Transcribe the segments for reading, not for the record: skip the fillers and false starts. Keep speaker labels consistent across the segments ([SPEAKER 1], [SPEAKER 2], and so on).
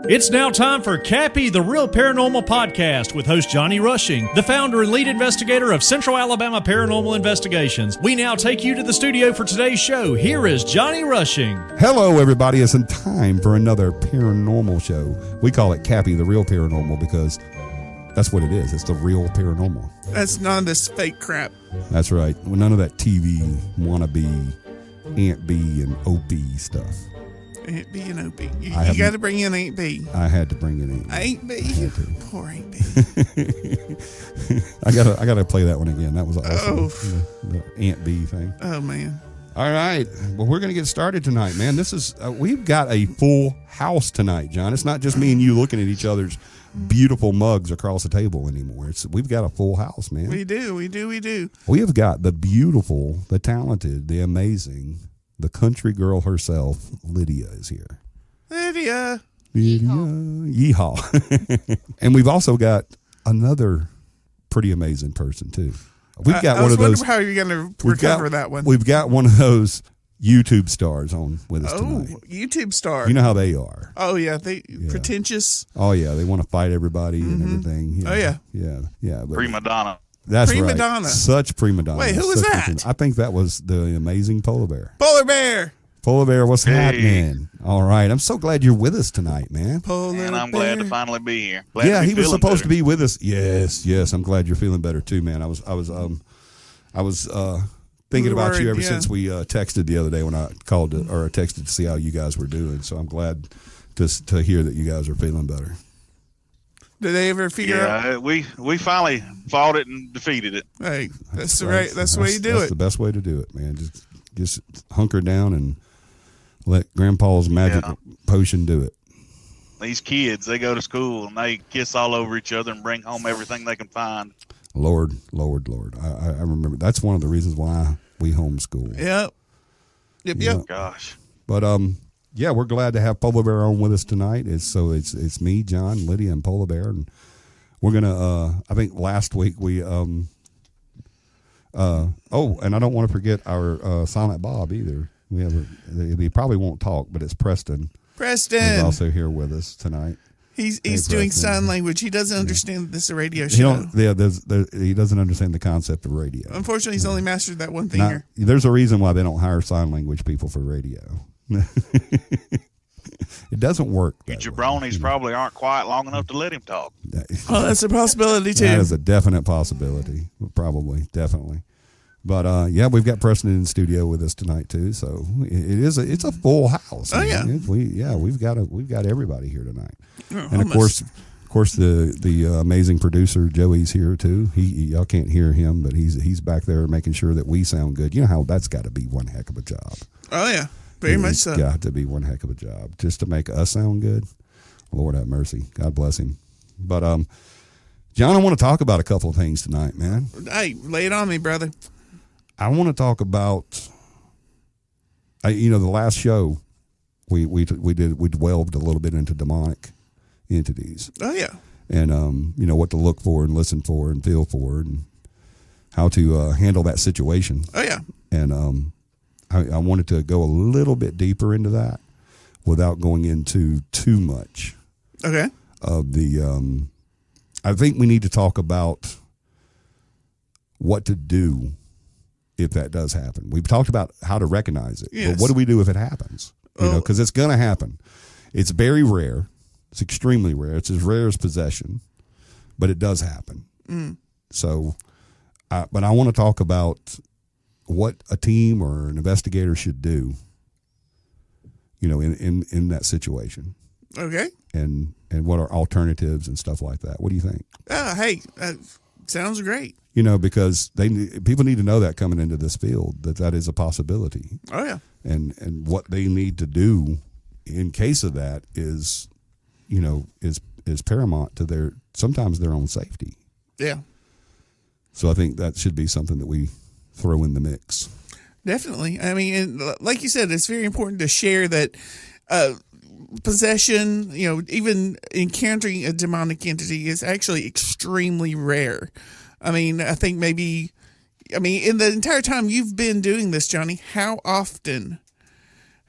[SPEAKER 1] It's now time for Cappy, the Real Paranormal Podcast with host Johnny Rushing, the founder and lead investigator of Central Alabama Paranormal Investigations. We now take you to the studio for today's show. Here is Johnny Rushing.
[SPEAKER 2] Hello, everybody. It's in time for another paranormal show. We call it Cappy, the Real Paranormal, because that's what it is. It's the real paranormal.
[SPEAKER 3] That's none of this fake crap.
[SPEAKER 2] That's right. Well, none of that TV wannabe Aunt B and OP stuff.
[SPEAKER 3] Aunt B and OP. You got to bring in Aunt B.
[SPEAKER 2] I had to bring it in.
[SPEAKER 3] Aunt B? Poor Aunt B.
[SPEAKER 2] I gotta play that one again. That was awesome. The Aunt B thing.
[SPEAKER 3] Oh, man.
[SPEAKER 2] All right. Well, we're going to get started tonight, man. This is we've got a full house tonight, John. It's not just me and you looking at each other's beautiful mugs across the table anymore. We've got a full house, man.
[SPEAKER 3] We do.
[SPEAKER 2] We have got the beautiful, the talented, the amazing, the country girl herself, Lydia, is here.
[SPEAKER 3] Lydia.
[SPEAKER 2] Yeehaw. And we've also got another pretty amazing person, too. We've got one of those.
[SPEAKER 3] How you're going to recover that one.
[SPEAKER 2] We've got one of those YouTube stars on with us tonight.
[SPEAKER 3] YouTube star.
[SPEAKER 2] You know how they are.
[SPEAKER 3] Oh, yeah. Pretentious.
[SPEAKER 2] Oh, yeah. They want to fight everybody and everything.
[SPEAKER 3] Oh, yeah.
[SPEAKER 2] Yeah.
[SPEAKER 4] Prima donna.
[SPEAKER 2] That's
[SPEAKER 3] prima
[SPEAKER 2] right.
[SPEAKER 3] Donna.
[SPEAKER 2] Such prima donna.
[SPEAKER 3] Wait, who was that?
[SPEAKER 2] I think that was the amazing Polar Bear.
[SPEAKER 3] Polar Bear.
[SPEAKER 2] Polar Bear, what's happening? All right. I'm so glad you're with us tonight, man.
[SPEAKER 4] And I'm glad to finally be here.
[SPEAKER 2] He was supposed to be with us. Yes. I'm glad you're feeling better too, man. I was thinking about you ever since we texted the other day when I called or texted to see how you guys were doing. So I'm glad to hear that you guys are feeling better.
[SPEAKER 3] Did they ever figure out?
[SPEAKER 4] Yeah, we finally fought it and defeated it.
[SPEAKER 3] Hey, that's the way you do it.
[SPEAKER 2] That's the best way to do it, man. Just hunker down and let Grandpa's magic potion do it.
[SPEAKER 4] These kids, they go to school and they kiss all over each other and bring home everything they can find.
[SPEAKER 2] Lord. I remember that's one of the reasons why we homeschool.
[SPEAKER 3] Yep.
[SPEAKER 4] Gosh.
[SPEAKER 2] But we're glad to have Polar Bear on with us tonight. It's me, John, Lydia, and Polar Bear, and we're gonna. I think last week we and I don't want to forget our Silent Bob either. He probably won't talk, but it's Preston. He's also here with us tonight.
[SPEAKER 3] He's doing sign language. He doesn't understand that this is a radio show.
[SPEAKER 2] He doesn't understand the concept of radio.
[SPEAKER 3] Unfortunately, he's only mastered that one thing here.
[SPEAKER 2] There's a reason why they don't hire sign language people for radio. It doesn't work.
[SPEAKER 4] You jabronis probably aren't quite long enough to let him talk.
[SPEAKER 3] That's a possibility too.
[SPEAKER 2] That is a definite possibility. Probably, definitely. But we've got Preston in the studio with us tonight too. So it's a full house.
[SPEAKER 3] Oh yeah,
[SPEAKER 2] we've got everybody here tonight.
[SPEAKER 3] And
[SPEAKER 2] of course the amazing producer Joey's here too. Y'all can't hear him, but he's back there making sure that we sound good. You know how that's got to be one heck of a job.
[SPEAKER 3] Oh yeah, very much so.
[SPEAKER 2] It's got to be one heck of a job just to make us sound good. Lord have mercy. God bless him. But John, I want to talk about a couple of things tonight, man.
[SPEAKER 3] Hey, lay it on me, brother.
[SPEAKER 2] I want to talk about, the last show we delved a little bit into demonic entities.
[SPEAKER 3] Oh yeah,
[SPEAKER 2] and what to look for and listen for and feel for and how to handle that situation.
[SPEAKER 3] Oh yeah,
[SPEAKER 2] and I wanted to go a little bit deeper into that without going into too much.
[SPEAKER 3] Okay.
[SPEAKER 2] Of the, I think we need to talk about what to do if that does happen. We've talked about how to recognize it.
[SPEAKER 3] Yes.
[SPEAKER 2] But what do we do if it happens? Because it's going to happen. It's very rare. It's extremely rare. It's as rare as possession, but it does happen. So, but I want to talk about what a team or an investigator should do, in that situation.
[SPEAKER 3] Okay.
[SPEAKER 2] And what are alternatives and stuff like that. What do you think?
[SPEAKER 3] Hey, sounds great.
[SPEAKER 2] Because people need to know that coming into this field, that is a possibility.
[SPEAKER 3] Oh yeah.
[SPEAKER 2] And what they need to do in case of that is paramount to sometimes their own safety.
[SPEAKER 3] Yeah.
[SPEAKER 2] So I think that should be something that we throw in the mix.
[SPEAKER 3] Definitely. I mean, and like you said, it's very important to share that possession, even encountering a demonic entity is actually extremely rare. I mean, I think in the entire time you've been doing this, Johnny, how often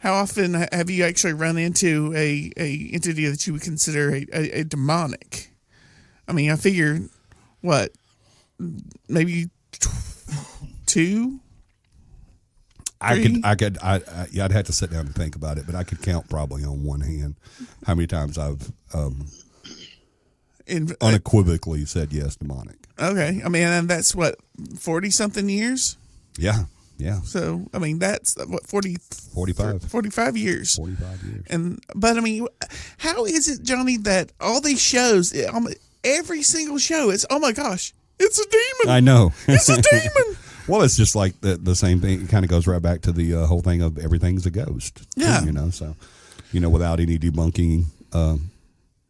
[SPEAKER 3] How often have you actually run into a entity that you would consider a demonic? I mean, I figure, what, maybe two?
[SPEAKER 2] I'd have to sit down and think about it, but I could count probably on one hand how many times I've unequivocally said yes, demonic.
[SPEAKER 3] Okay. I mean, and that's what, 40-something years?
[SPEAKER 2] Yeah.
[SPEAKER 3] So, I mean, that's what,
[SPEAKER 2] 45.
[SPEAKER 3] 45 years.
[SPEAKER 2] 45 years.
[SPEAKER 3] But I mean, how is it, Johnny, that all these shows, every single show, it's, oh my gosh, it's a demon.
[SPEAKER 2] I know.
[SPEAKER 3] It's a demon.
[SPEAKER 2] Well, it's just like the same thing. It kind of goes right back to the whole thing of everything's a ghost.
[SPEAKER 3] Yeah.
[SPEAKER 2] So, without any debunking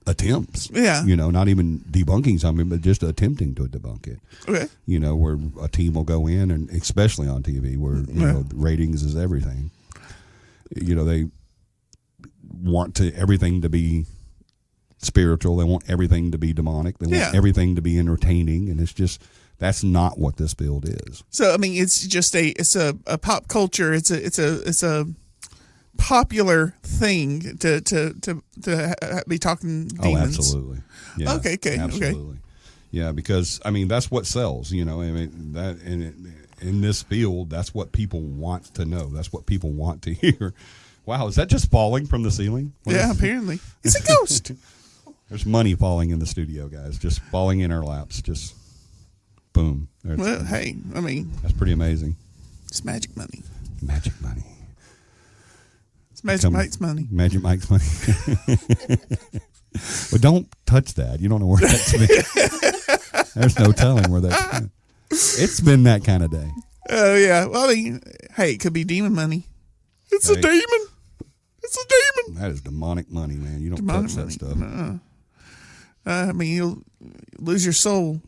[SPEAKER 2] attempts.
[SPEAKER 3] Yeah.
[SPEAKER 2] Not even debunking something, but just attempting to debunk it.
[SPEAKER 3] Okay.
[SPEAKER 2] Where a team will go in, and especially on TV, where ratings is everything. They want everything to be spiritual. They want everything to be demonic. They want everything to be entertaining, and it's just that's not what this build is.
[SPEAKER 3] So I mean, it's just a pop culture. It's a popular thing to be talking demons.
[SPEAKER 2] Oh, absolutely. Yeah.
[SPEAKER 3] Okay.
[SPEAKER 2] Absolutely.
[SPEAKER 3] Okay.
[SPEAKER 2] Yeah, because I mean that's what sells. I mean that in this field, that's what people want to know. That's what people want to hear. Wow, is that just falling from the ceiling?
[SPEAKER 3] Yeah, apparently it's a ghost.
[SPEAKER 2] There's money falling in the studio, guys. Just falling in our laps. Just boom.
[SPEAKER 3] Well, hey, I mean
[SPEAKER 2] that's pretty amazing.
[SPEAKER 3] It's magic money.
[SPEAKER 2] Magic money.
[SPEAKER 3] Magic Mike's money.
[SPEAKER 2] Magic Mike's money. But don't touch that. You don't know where that's been. There's no telling where that's been. It's been that kind of day.
[SPEAKER 3] Oh, yeah. Well, I mean, hey, it could be demon money. It's a demon. It's a demon.
[SPEAKER 2] That is demonic money, man. You don't touch that stuff.
[SPEAKER 3] I mean, you'll lose your soul.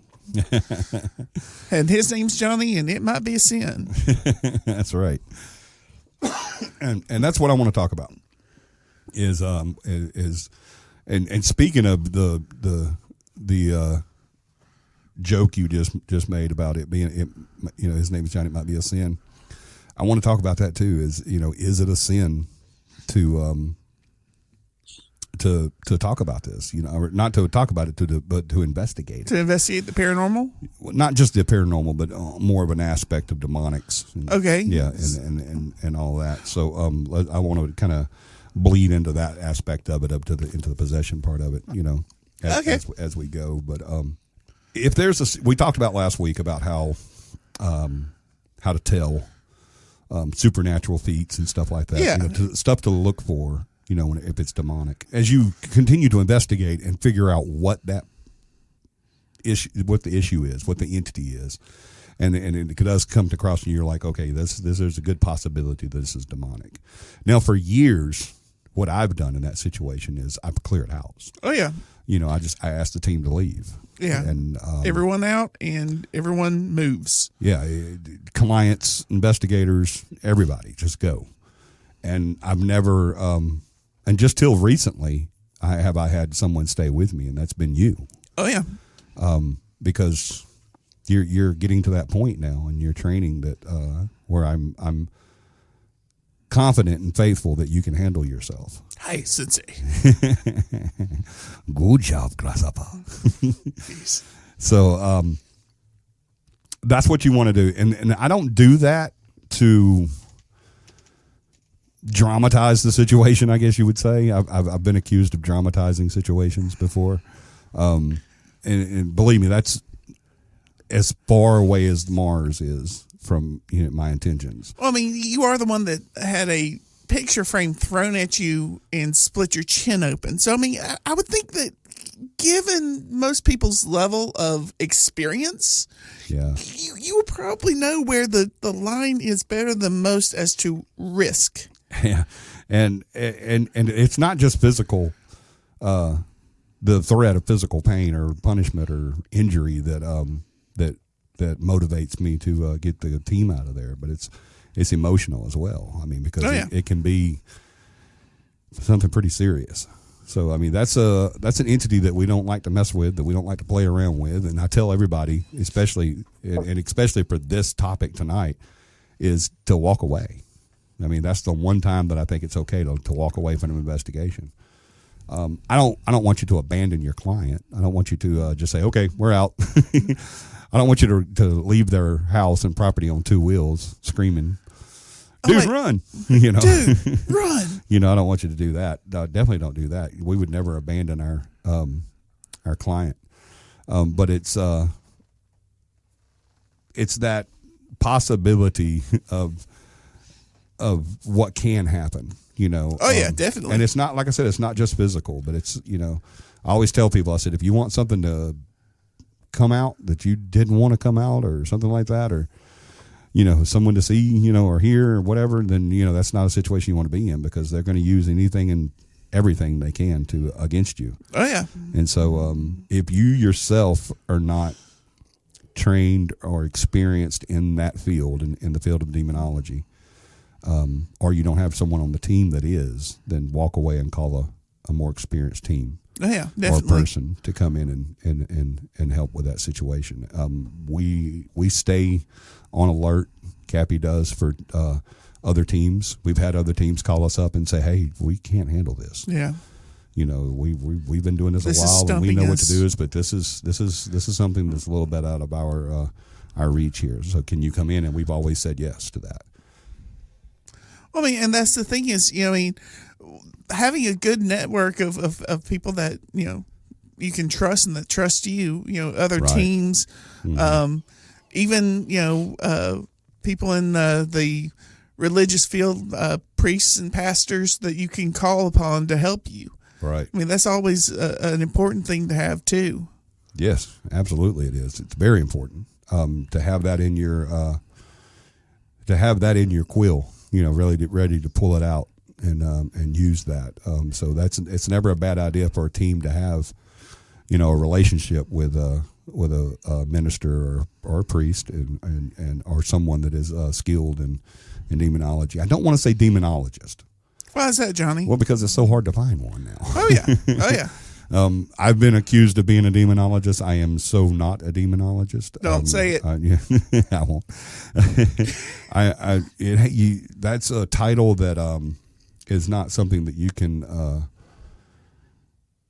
[SPEAKER 3] And his name's Johnny, and it might be a sin.
[SPEAKER 2] That's right. And that's what I want to talk about is speaking of the joke you just made about it being his name is Johnny, it might be a sin. I want to talk about that too. Is it a sin to talk about this? Or not to talk about it, but to investigate it.
[SPEAKER 3] To investigate the paranormal?
[SPEAKER 2] Not just the paranormal, but more of an aspect of demonics.
[SPEAKER 3] Okay.
[SPEAKER 2] Yeah, and all that. So I want to kind of bleed into that aspect of it into the possession part of it. As we go. But if there's we talked about last week about how to tell supernatural feats and stuff like that.
[SPEAKER 3] Yeah.
[SPEAKER 2] Stuff to look for. If it's demonic, as you continue to investigate and figure out what the issue is, what the entity is, and it does come across and you're like, okay, there's a good possibility that this is demonic. Now, for years, what I've done in that situation is I've cleared house.
[SPEAKER 3] Oh yeah.
[SPEAKER 2] I asked the team to leave.
[SPEAKER 3] Yeah.
[SPEAKER 2] And
[SPEAKER 3] everyone out and everyone moves.
[SPEAKER 2] Yeah, clients, investigators, everybody, just go. And I've never. And just till recently, I had someone stay with me, and that's been you.
[SPEAKER 3] Oh yeah.
[SPEAKER 2] Because you're getting to that point now, and you're training that where I'm confident and faithful that you can handle yourself.
[SPEAKER 3] Hi, Sensei.
[SPEAKER 2] Good job, Grasshopper. So that's what you want to do, and I don't do that to dramatize the situation, I guess you would say. I've been accused of dramatizing situations before, and believe me, that's as far away as Mars is from my intentions.
[SPEAKER 3] Well, I mean, you are the one that had a picture frame thrown at you and split your chin open. So, I mean, I would think that given most people's level of experience,
[SPEAKER 2] yeah,
[SPEAKER 3] you would probably know where the line is better than most as to risk.
[SPEAKER 2] Yeah, and it's not just physical, the threat of physical pain or punishment or injury that motivates me to get the team out of there, but it's emotional as well. I mean, because it can be something pretty serious. So I mean, that's an entity that we don't like to mess with, that we don't like to play around with, and I tell everybody, especially for this topic tonight, is to walk away. I mean, that's the one time that I think it's okay to walk away from an investigation. I don't want you to abandon your client. I don't want you to just say, okay, we're out. I don't want you to leave their house and property on two wheels screaming, dude, run,
[SPEAKER 3] Dude, run.
[SPEAKER 2] I don't want you to do that. Definitely don't do that. We would never abandon our client. But it's that possibility of what can happen,
[SPEAKER 3] Oh yeah, definitely.
[SPEAKER 2] And it's not, like I said, it's not just physical, but it's, I always tell people, I said, if you want something to come out that you didn't want to come out or something like that, or, someone to see, or hear or whatever, then, that's not a situation you want to be in, because they're going to use anything and everything they can to against you.
[SPEAKER 3] Oh yeah.
[SPEAKER 2] And so, if you yourself are not trained or experienced in that field, in the field of demonology, or you don't have someone on the team that is, then walk away and call a more experienced team.
[SPEAKER 3] Oh yeah, definitely.
[SPEAKER 2] Or person to come in and help with that situation. We stay on alert. Cappy does for other teams. We've had other teams call us up and say, "Hey, we can't handle this."
[SPEAKER 3] Yeah.
[SPEAKER 2] We've been doing this a while, and we know what to do. But this is something that's a little bit out of our reach here. So can you come in? And we've always said yes to that.
[SPEAKER 3] Well, I mean, and that's the thing is, having a good network of people that, you can trust and that trust you, other
[SPEAKER 2] Right.
[SPEAKER 3] teams,
[SPEAKER 2] Mm-hmm.
[SPEAKER 3] even, people in the religious field, priests and pastors that you can call upon to help you.
[SPEAKER 2] Right.
[SPEAKER 3] I mean, that's always an important thing to have too.
[SPEAKER 2] Yes, absolutely, it is. It's very important to have that in your quill. Really ready to pull it out and use that. So it's never a bad idea for a team to have, a relationship with a minister or a priest and or someone that is skilled in demonology. I don't want to say demonologist.
[SPEAKER 3] Why is that, Johnny?
[SPEAKER 2] Well, because it's so hard to find one now.
[SPEAKER 3] Oh yeah, oh yeah.
[SPEAKER 2] I've been accused of being a demonologist. I am so not a demonologist.
[SPEAKER 3] Don't say it.
[SPEAKER 2] Yeah, I won't. That's a title that is not something that you can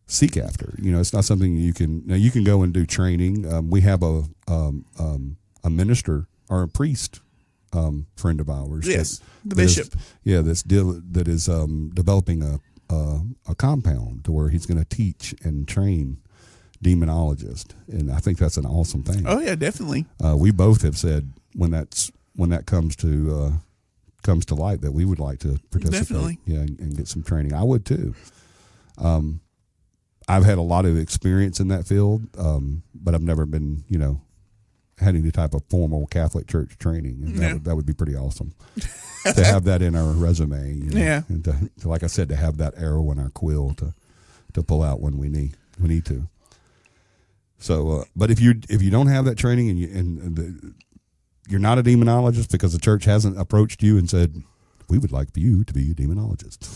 [SPEAKER 2] seek after. It's not something you can. Now you can go and do training. We have a minister or a priest friend of ours.
[SPEAKER 3] Yes, the bishop.
[SPEAKER 2] That is developing a compound to where he's going to teach and train demonologists, and I think that's an awesome thing.
[SPEAKER 3] Oh yeah, definitely.
[SPEAKER 2] We both have said when that comes to light that we would like to participate.
[SPEAKER 3] Definitely.
[SPEAKER 2] Yeah, and get some training. I would too. I've had a lot of experience in that field, but I've never been, had any type of formal Catholic church training, and that would be pretty awesome to have that in our resume.
[SPEAKER 3] Yeah,
[SPEAKER 2] and to, like I said, to have that arrow in our quill to pull out when we need to. So, but if you don't have that training and you're not a demonologist because the church hasn't approached you and said, we would like for you to be a demonologist,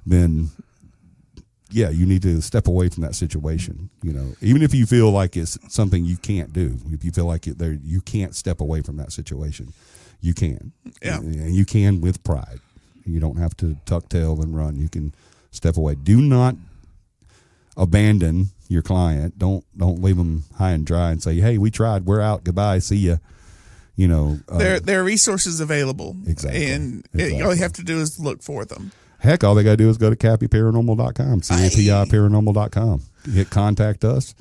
[SPEAKER 2] then yeah, you need to step away from that situation. Even if you feel like it's something you can't do, if you feel like you can't step away from that situation, you can.
[SPEAKER 3] Yeah,
[SPEAKER 2] and you can with pride. You don't have to tuck tail and run. You can step away. Do not abandon your client. Don't leave them high and dry and say, "Hey, we tried. We're out. Goodbye. See ya."
[SPEAKER 3] There are resources available.
[SPEAKER 2] Exactly.
[SPEAKER 3] And all you have to do is look for them.
[SPEAKER 2] Heck, all they got to do is go to cappyparanormal.com, CAPIparanormal.com. Hit contact us,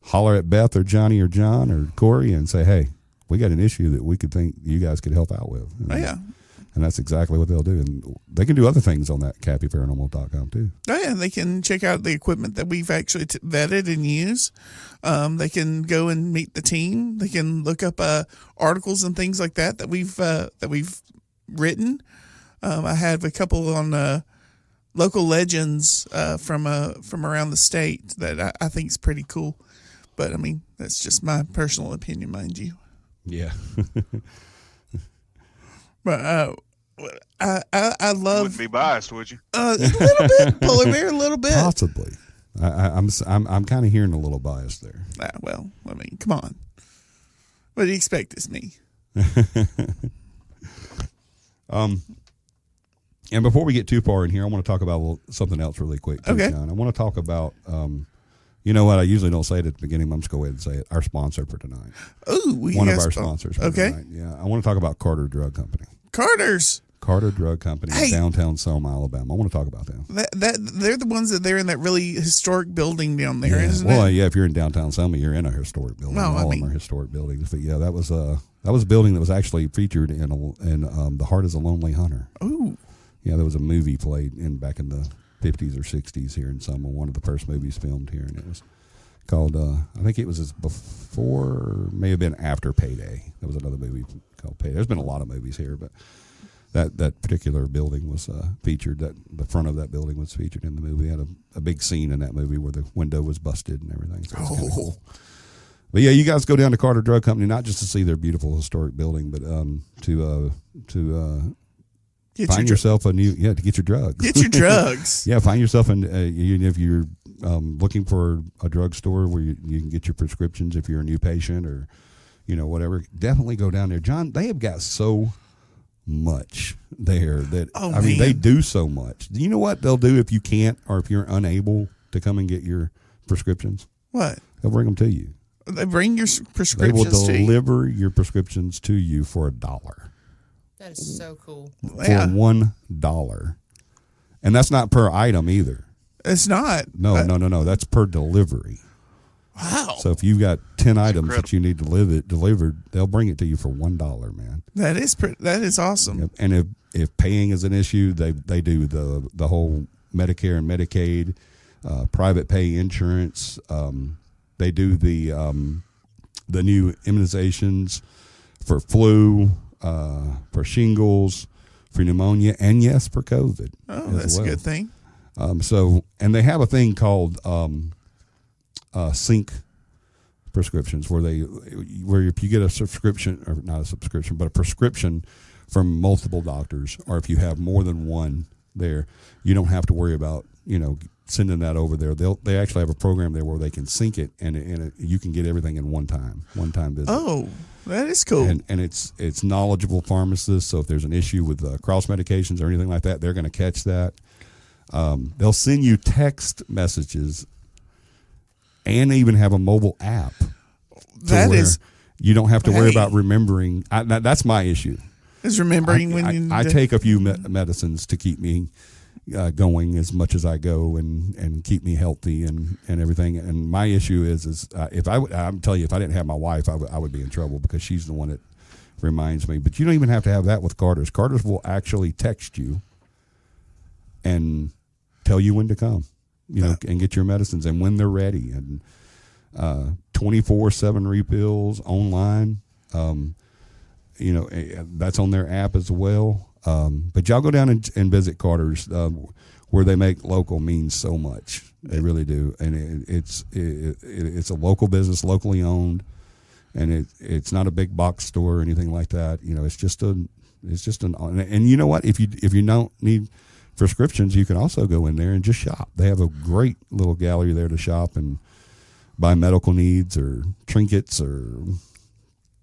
[SPEAKER 2] holler at Beth or Johnny or John or Corey and say, hey, we got an issue that we could think you guys could help out with.
[SPEAKER 3] Oh, yeah.
[SPEAKER 2] And that's exactly what they'll do. And they can do other things on that cappyparanormal.com too.
[SPEAKER 3] Oh, yeah. They can check out the equipment that we've actually vetted and use. They can go and meet the team. They can look up articles and things like that we've written. I have a couple on local legends from around the state that I think is pretty cool. But, I mean, that's just my personal opinion, mind you.
[SPEAKER 2] Yeah.
[SPEAKER 3] But I love.
[SPEAKER 4] You wouldn't be biased, would you?
[SPEAKER 3] A little bit, Polar Bear, a little bit.
[SPEAKER 2] Possibly. I'm kind of hearing a little bias there.
[SPEAKER 3] Well, I mean, come on. What do you expect? It's me.
[SPEAKER 2] And before we get too far in here, I want to talk about something else really quick, too,
[SPEAKER 3] Okay.
[SPEAKER 2] John. I want to talk about, you know what? I usually don't say it at the beginning, but I'm just going to go ahead and say it. Our sponsor for tonight.
[SPEAKER 3] Ooh,
[SPEAKER 2] One of our sponsors for tonight. Yeah, I want to talk about Carter Drug Company. Carter Drug Company in downtown Selma, Alabama. I want to talk about them.
[SPEAKER 3] That they're the ones that they're in that really historic building down there, isn't
[SPEAKER 2] well,
[SPEAKER 3] it?
[SPEAKER 2] yeah, if you're in downtown Selma, you're in a historic building.
[SPEAKER 3] Well,
[SPEAKER 2] All of them are historic buildings. But yeah, that was a building that was actually featured in The Heart is a Lonely Hunter.
[SPEAKER 3] Ooh.
[SPEAKER 2] Yeah, there was a movie played back in the 50s or 60s here in Selma. One of the first movies filmed here, and it was called, I think it was before, may have been after Payday. There was another movie called Payday. There's been a lot of movies here, but that particular building was featured. The front of that building was featured in the movie. It had a big scene in that movie where the window was busted and everything. So it's kinda cool. But yeah, you guys go down to Carter Drug Company not just to see their beautiful historic building, but to find yourself to get your drugs.
[SPEAKER 3] Get your drugs.
[SPEAKER 2] Yeah, find yourself in. If you're looking for a drugstore where you can get your prescriptions, if you're a new patient or whatever, definitely go down there. John, they have got so much there that I mean they do so much. Do you know what they'll do if you can't or if you're unable to come and get your prescriptions?
[SPEAKER 3] What?
[SPEAKER 2] They'll bring them to you.
[SPEAKER 3] They bring your prescriptions
[SPEAKER 2] They will
[SPEAKER 3] to you.
[SPEAKER 2] deliver your prescriptions to you for $1.
[SPEAKER 5] That is so cool.
[SPEAKER 2] For $1. And that's not per item either.
[SPEAKER 3] It's not.
[SPEAKER 2] No. That's per delivery.
[SPEAKER 3] Wow.
[SPEAKER 2] So if you've got 10 items that you need delivered, they'll bring it to you for $1, man.
[SPEAKER 3] That is awesome.
[SPEAKER 2] And if paying is an issue, they do the whole Medicare and Medicaid, private pay insurance. They do the new immunizations for flu, for shingles, for pneumonia, and yes, for COVID.
[SPEAKER 3] Oh, that's a good thing.
[SPEAKER 2] And they have a thing called sync prescriptions where if you get a subscription, or not a subscription, but a prescription from multiple doctors, or if you have more than one there, you don't have to worry about sending that over there. They actually have a program there where they can sync it, and you can get everything in one time visit.
[SPEAKER 3] Oh, that is cool.
[SPEAKER 2] And it's knowledgeable pharmacists. So if there's an issue with cross medications or anything like that, they're going to catch that. They'll send you text messages and even have a mobile app. You don't have to worry about remembering. That's my issue.
[SPEAKER 3] Is remembering
[SPEAKER 2] I take a few medicines to keep me going as much as I go and keep me healthy and everything. And my issue is I'm telling you, if I didn't have my wife, I would be in trouble because she's the one that reminds me. But you don't even have to have that with Carter's. Carter's will actually text you and tell you when to come, and get your medicines and when they're ready, and 24/7 refills online. That's on their app as well. But y'all go down and visit Carter's, where they make local means so much. They really do, and it's a local business, locally owned, and it's not a big box store or anything like that. It's just and you know what? If you don't need prescriptions, you can also go in there and just shop. They have a great little gallery there to shop and buy medical needs or trinkets or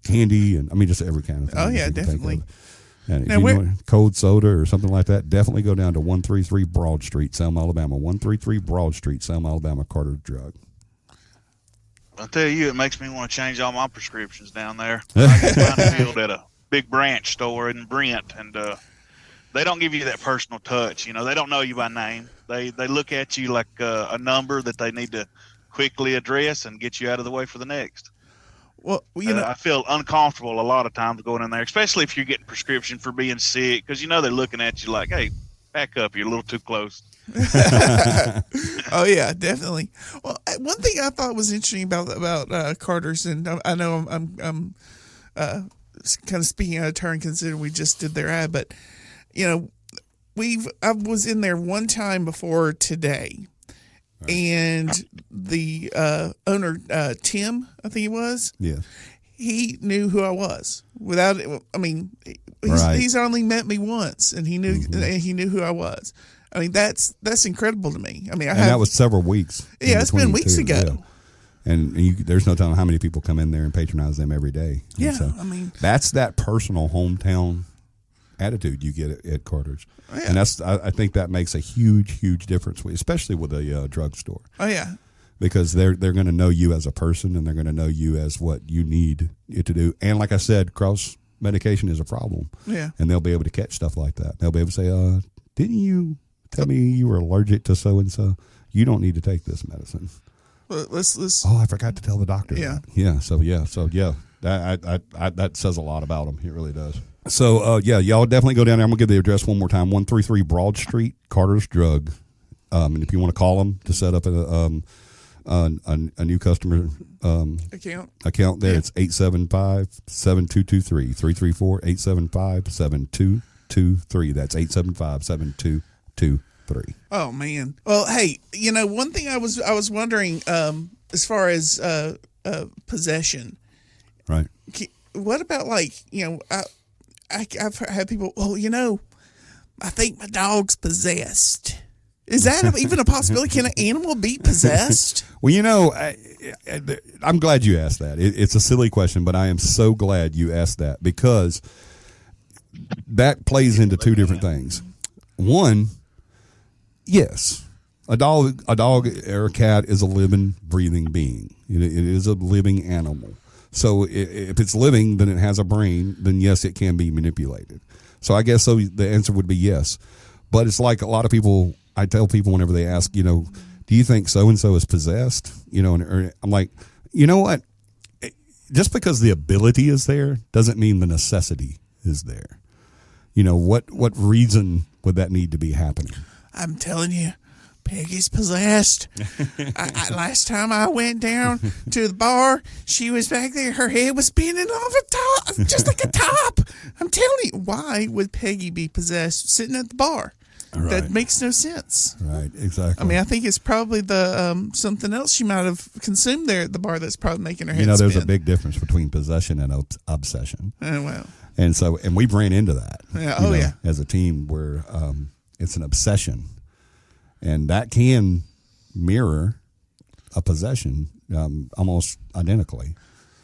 [SPEAKER 2] candy, and just every kind of thing.
[SPEAKER 3] Oh yeah, definitely.
[SPEAKER 2] And if you want cold soda or something like that, definitely go down to 133 Broad Street, Selma, Alabama. 133 Broad Street, Selma, Alabama, Carter Drug.
[SPEAKER 4] I'll tell you, it makes me want to change all my prescriptions down there. I get down the field at a big branch store in Brent, and they don't give you that personal touch. They don't know you by name. They look at you like a number that they need to quickly address and get you out of the way for the next.
[SPEAKER 3] Well,
[SPEAKER 4] I feel uncomfortable a lot of times going in there, especially if you're getting prescription for being sick, because they're looking at you like, "Hey, back up! You're a little too close."
[SPEAKER 3] Oh yeah, definitely. Well, one thing I thought was interesting about Carter's, and I know I'm kind of speaking out of turn considering we just did their ad, but I was in there one time before today. Right. And the owner, Tim, I think he was.
[SPEAKER 2] Yeah.
[SPEAKER 3] He knew who I was he's only met me once, and he knew who I was. That's incredible to me.
[SPEAKER 2] That was several weeks.
[SPEAKER 3] Yeah, it's been weeks ago.
[SPEAKER 2] Yeah. And there's no telling how many people come in there and patronize them every day.
[SPEAKER 3] Yeah,
[SPEAKER 2] that's that personal hometown attitude you get at Carter's.
[SPEAKER 3] Oh, yeah.
[SPEAKER 2] And I think that makes a huge difference, especially with a drugstore.
[SPEAKER 3] Oh yeah.
[SPEAKER 2] Because they're going to know you as a person, and they're going to know you as what you need it to do. And like I said, cross medication is a problem.
[SPEAKER 3] Yeah.
[SPEAKER 2] And they'll be able to catch stuff like that. They'll be able to say, didn't you tell me you were allergic to so and so? You don't need to take this medicine.
[SPEAKER 3] Let's.
[SPEAKER 2] Oh, I forgot to tell the doctor.
[SPEAKER 3] Yeah.
[SPEAKER 2] That. Yeah. That says a lot about them. It really does. So y'all definitely go down there. I'm gonna give the address one more time: 133 Broad Street, Carter's Drug. And if you want to call them to set up a new customer account there, it's 875-7223 334-875-7223. That's 875-7223.
[SPEAKER 3] Oh man. Well, hey, one thing I was wondering, as far as possession,
[SPEAKER 2] Right.
[SPEAKER 3] what about I've had people. Well, I think my dog's possessed. Is that even a possibility? Can an animal be possessed?
[SPEAKER 2] Well, I'm glad you asked that. It's a silly question, but I am so glad you asked that, because that plays into two different things. One, yes, a dog or a cat is a living, breathing being. It is a living animal. So if it's living, then it has a brain. Then yes, it can be manipulated. So I guess the answer would be yes. But it's like a lot of people. I tell people whenever they ask, do you think so and so is possessed? And I'm like, you know what? Just because the ability is there doesn't mean the necessity is there. What reason would that need to be happening?
[SPEAKER 3] I'm telling you, Peggy's possessed. Last time I went down to the bar, she was back there. Her head was spinning off the top, just like a top. I'm telling you, why would Peggy be possessed sitting at the bar? Right. That makes no sense.
[SPEAKER 2] Right, exactly.
[SPEAKER 3] I mean, I think it's probably the something else she might have consumed there at the bar that's probably making her head
[SPEAKER 2] there's
[SPEAKER 3] spin.
[SPEAKER 2] a big difference between possession and obsession.
[SPEAKER 3] Oh, well.
[SPEAKER 2] And we've ran into that.
[SPEAKER 3] Yeah.
[SPEAKER 2] As a team where it's an obsession. And that can mirror a possession almost identically.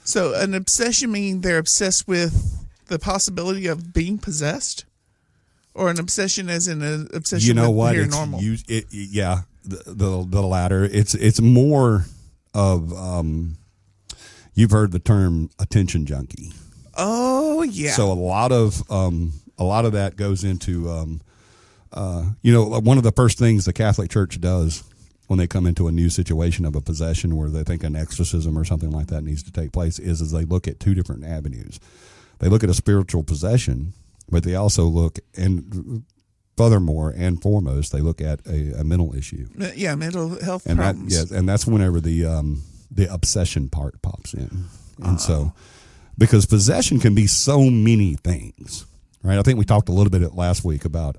[SPEAKER 3] So an obsession meaning they're obsessed with the possibility of being possessed? Or an obsession as in an obsession with paranormal? The latter. It's more of you've heard the term attention junkie. Oh yeah.
[SPEAKER 2] So a lot of that goes into one of the first things the Catholic Church does when they come into a new situation of a possession where they think an exorcism or something like that needs to take place is they look at two different avenues. They look at a spiritual possession, but they also look, and furthermore and foremost, they look at a mental issue.
[SPEAKER 3] Yeah, mental health
[SPEAKER 2] and
[SPEAKER 3] problems.
[SPEAKER 2] And that's whenever the obsession part pops in. And so, because possession can be so many things, right? I think we talked a little bit last week about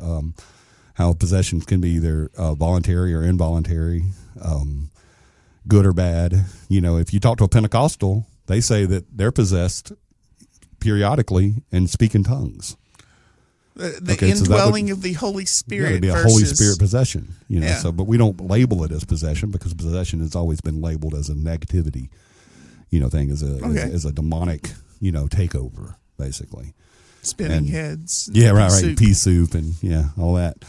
[SPEAKER 2] how possessions can be either voluntary or involuntary, good or bad. If you talk to a Pentecostal, they say that they're possessed periodically and speak in tongues.
[SPEAKER 3] The indwelling of the Holy Spirit.
[SPEAKER 2] It'd be a Holy Spirit possession, So, but we don't label it as possession because possession has always been labeled as a negativity, thing, as a demonic, takeover, basically.
[SPEAKER 3] Spinning heads.
[SPEAKER 2] Yeah, right. Pea soup and all that.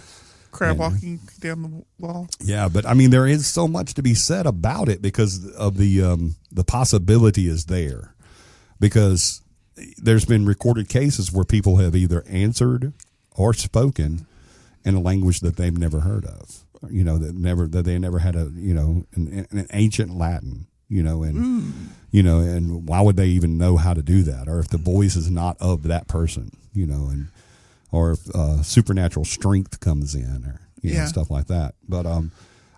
[SPEAKER 3] Crab walking down the wall.
[SPEAKER 2] Yeah, but I mean, there is so much to be said about it because of the possibility is there, because there's been recorded cases where people have either answered or spoken in a language that they've never heard of, that they never had an ancient Latin, and why would they even know how to do that? Or if the voice is not of that person, or if supernatural strength comes in or, stuff like that. But,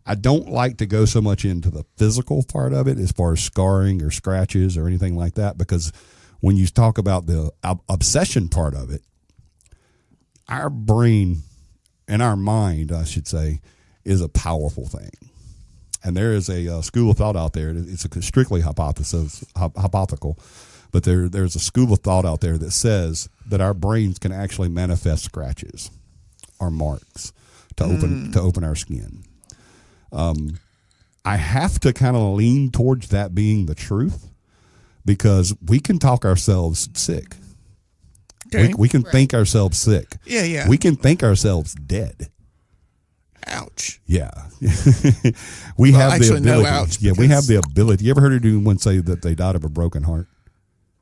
[SPEAKER 2] I don't like to go so much into the physical part of it as far as scarring or scratches or anything like that, because when you talk about the obsession part of it, our brain and our mind, I should say, is a powerful thing. And there is a school of thought out there. It's strictly hypothetical, but there's a school of thought out there that says that our brains can actually manifest scratches or marks to open our skin. I have to kind of lean towards that being the truth, because we can talk ourselves sick.
[SPEAKER 3] Okay.
[SPEAKER 2] We can think ourselves sick.
[SPEAKER 3] Yeah, yeah.
[SPEAKER 2] We can think ourselves dead.
[SPEAKER 3] Ouch.
[SPEAKER 2] Yeah. We have
[SPEAKER 3] actually,
[SPEAKER 2] the ability.
[SPEAKER 3] no ouch,
[SPEAKER 2] Yeah, we have
[SPEAKER 3] because-
[SPEAKER 2] the ability. You ever heard anyone say that they died of a broken heart?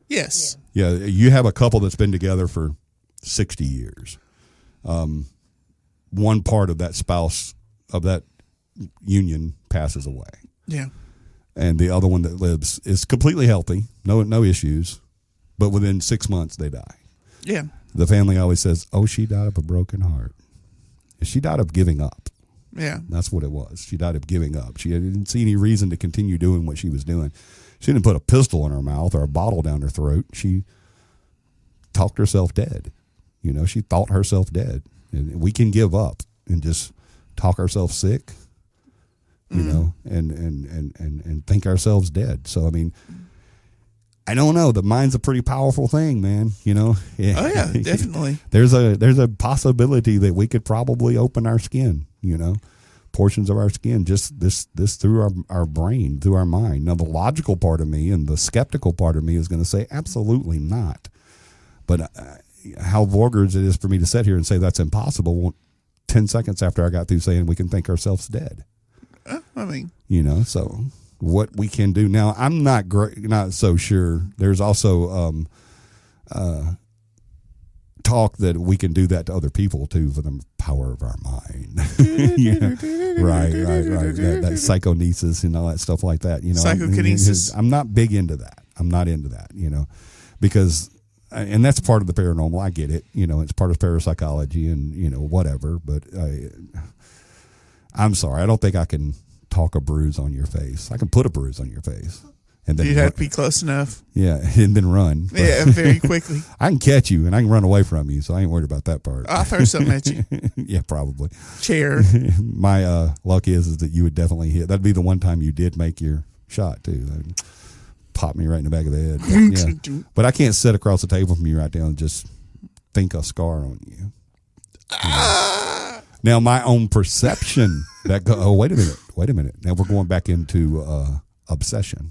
[SPEAKER 3] Yes.
[SPEAKER 2] Yeah, you have a couple that's been together for 60 years. One part of that spouse of that union passes away,
[SPEAKER 3] Yeah.
[SPEAKER 2] and the other one that lives is completely healthy, no issues, but within 6 months they die.
[SPEAKER 3] Yeah.
[SPEAKER 2] The family always says, "Oh, she died of a broken heart. She died of giving up."
[SPEAKER 3] Yeah.
[SPEAKER 2] That's what it was. She died of giving up. She didn't see any reason to continue doing what she was doing. She didn't put a pistol in her mouth or a bottle down her throat. She talked herself dead. She thought herself dead. And we can give up and just talk ourselves sick, and think ourselves dead. So, I mean, I don't know. The mind's a pretty powerful thing, man. Yeah.
[SPEAKER 3] Oh yeah, definitely.
[SPEAKER 2] There's a possibility that we could probably open our skin, portions of our skin, just this through our brain, through our mind. Now, the logical part of me and the skeptical part of me is going to say absolutely not. But how vulgar it is for me to sit here and say that's impossible 10 seconds after I got through saying we can think ourselves dead.
[SPEAKER 3] I mean,
[SPEAKER 2] So what we can do now, I'm not so sure. There's also talk that we can do that to other people too for the power of our mind. Right. That psychonesis and all that stuff like that.
[SPEAKER 3] Psychokinesis.
[SPEAKER 2] I'm not big into that. I'm not into that. Because. And that's part of the paranormal. I get it. It's part of parapsychology and, whatever. But I'm sorry. I don't think I can talk a bruise on your face. I can put a bruise on your face. And then
[SPEAKER 3] you'd have to be close enough.
[SPEAKER 2] Yeah, and then run.
[SPEAKER 3] Yeah, very quickly.
[SPEAKER 2] I can catch you and I can run away from you, so I ain't worried about that part.
[SPEAKER 3] I'll throw something at you.
[SPEAKER 2] Yeah, probably.
[SPEAKER 3] Chair.
[SPEAKER 2] My luck is that you would definitely hit. That'd be the one time you did make your shot, too. That'd pop me right in the back of the head. But, yeah. But I can't sit across the table from you right now and just think a scar on you. Now, my own perception wait a minute. Now we're going back into obsession.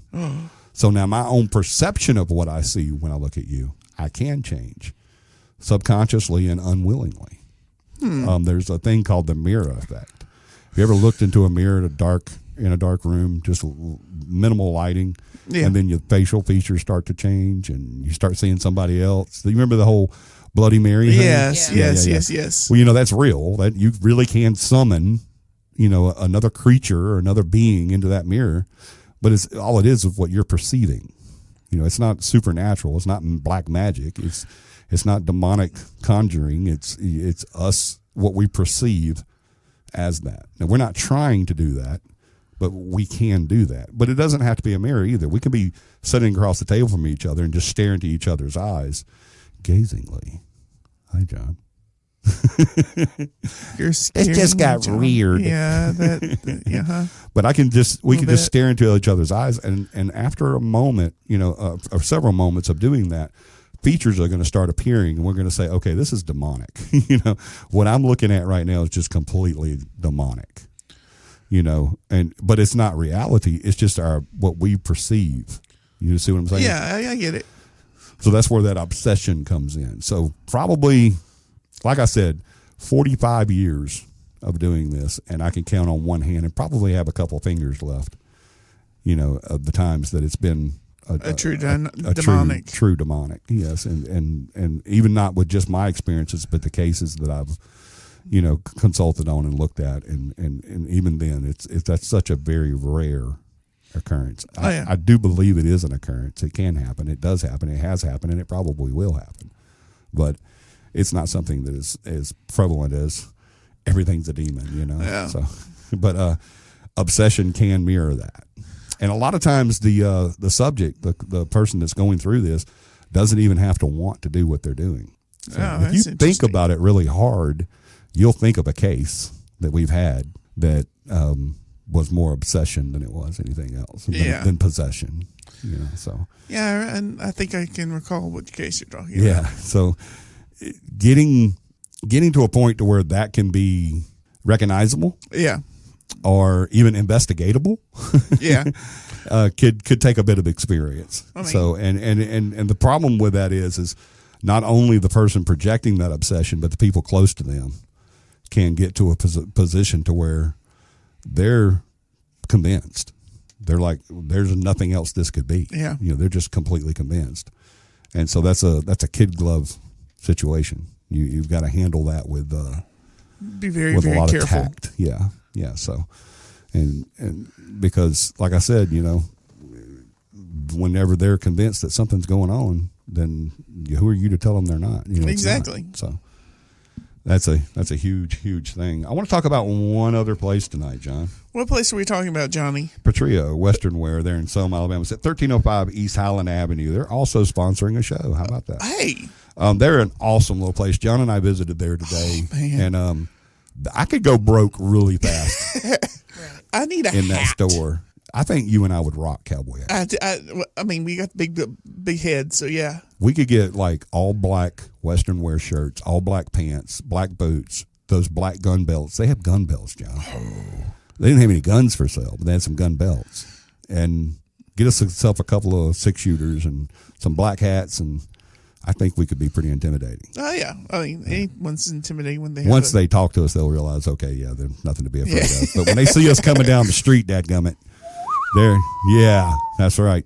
[SPEAKER 2] So now my own perception of what I see when I look at you, I can change subconsciously and unwillingly. There's a thing called the mirror effect. Have you ever looked into a mirror in a dark room, just minimal lighting, and then your facial features start to change and you start seeing somebody else? Do you remember the whole Bloody Mary thing?
[SPEAKER 3] Yes.
[SPEAKER 2] Well, that's real. That you really can summon, another creature or another being into that mirror, but all it is what you're perceiving. It's not supernatural. It's not black magic. It's not demonic conjuring. It's us, what we perceive as that. Now, we're not trying to do that, but we can do that. But it doesn't have to be a mirror either. We can be sitting across the table from each other and just staring into each other's eyes, gazingly. Hi, John.
[SPEAKER 3] You're scared.
[SPEAKER 2] It just got weird.
[SPEAKER 3] Yeah,
[SPEAKER 2] But we can just stare into each other's eyes, and after a moment, or several moments of doing that, features are going to start appearing, and we're going to say, okay, this is demonic. What I'm looking at right now is just completely demonic. But it's not reality. It's just what we perceive. You see what I'm saying?
[SPEAKER 3] Yeah, I get it.
[SPEAKER 2] So that's where that obsession comes in. So probably, like I said, 45 years of doing this, and I can count on one hand and probably have a couple fingers left, of the times that it's been a
[SPEAKER 3] true demonic.
[SPEAKER 2] True demonic, yes. And even not with just my experiences, but the cases that I've, consulted on and looked at. And even then, that's such a very rare occurrence. I do believe it is an occurrence. It can happen. It does happen. It has happened, and it probably will happen. But it's not something that is as prevalent as everything's a demon,
[SPEAKER 3] Yeah.
[SPEAKER 2] So, but obsession can mirror that, and a lot of times the subject, the person that's going through this, doesn't even have to want to do what they're doing. So if you think about it really hard, you'll think of a case that we've had that was more obsession than it was anything else, than possession. So
[SPEAKER 3] yeah, and I think I can recall what case you're talking about.
[SPEAKER 2] Yeah, so getting to a point to where that can be recognizable, or even investigatable, could take a bit of experience.
[SPEAKER 3] I mean,
[SPEAKER 2] so and the problem with that is not only the person projecting that obsession, but the people close to them can get to a position to where they're convinced. They're like, there's nothing else this could be.
[SPEAKER 3] Yeah.
[SPEAKER 2] They're just completely convinced. And so that's a kid glove situation. You've got to handle that with
[SPEAKER 3] be very,
[SPEAKER 2] with
[SPEAKER 3] very
[SPEAKER 2] a lot
[SPEAKER 3] careful.
[SPEAKER 2] of tact. Yeah. So, and because like I said, whenever they're convinced that something's going on, then who are you to tell them they're not? It's
[SPEAKER 3] Exactly.
[SPEAKER 2] not. So that's a huge thing. I want to talk about one other place tonight, John.
[SPEAKER 3] What place are we talking about, Johnny?
[SPEAKER 2] Petrillo Western Wear there in Selma, Alabama. It's at 1305 East Highland Avenue. They're also sponsoring a show. How about that?
[SPEAKER 3] Hey.
[SPEAKER 2] They're an awesome little place. John and I visited there today,
[SPEAKER 3] man.
[SPEAKER 2] and I could go broke really fast
[SPEAKER 3] I need a
[SPEAKER 2] in
[SPEAKER 3] hat.
[SPEAKER 2] that store. I think you and I would rock cowboy hats.
[SPEAKER 3] I mean, we got big heads, so yeah.
[SPEAKER 2] We could get like all black Western wear shirts, all black pants, black boots, those black gun belts. They have gun belts, John. They didn't have any guns for sale, but they had some gun belts. And get us a couple of 6-shooters and some black hats, and I think we could be pretty intimidating.
[SPEAKER 3] Oh yeah, I mean, anyone's intimidating when they
[SPEAKER 2] Once they talk to us, they'll realize, okay, yeah, there's nothing to be afraid
[SPEAKER 3] Yeah.
[SPEAKER 2] of. But when they see us coming down the street, dadgummit, that's right.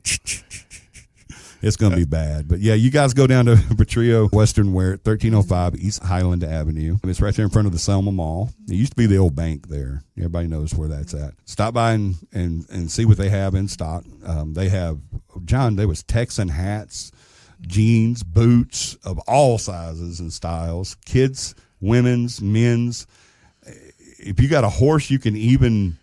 [SPEAKER 2] It's going to be bad. But yeah, you guys go down to Petrillo Western Wear at 1305 East Highland Avenue. It's right there in front of the Selma Mall. It used to be the old bank there. Everybody knows where that's at. Stop by and see what they have in stock. They have, John, there was Texan hats, jeans, boots of all sizes and styles, kids, women's, men's. If you got a horse, you can even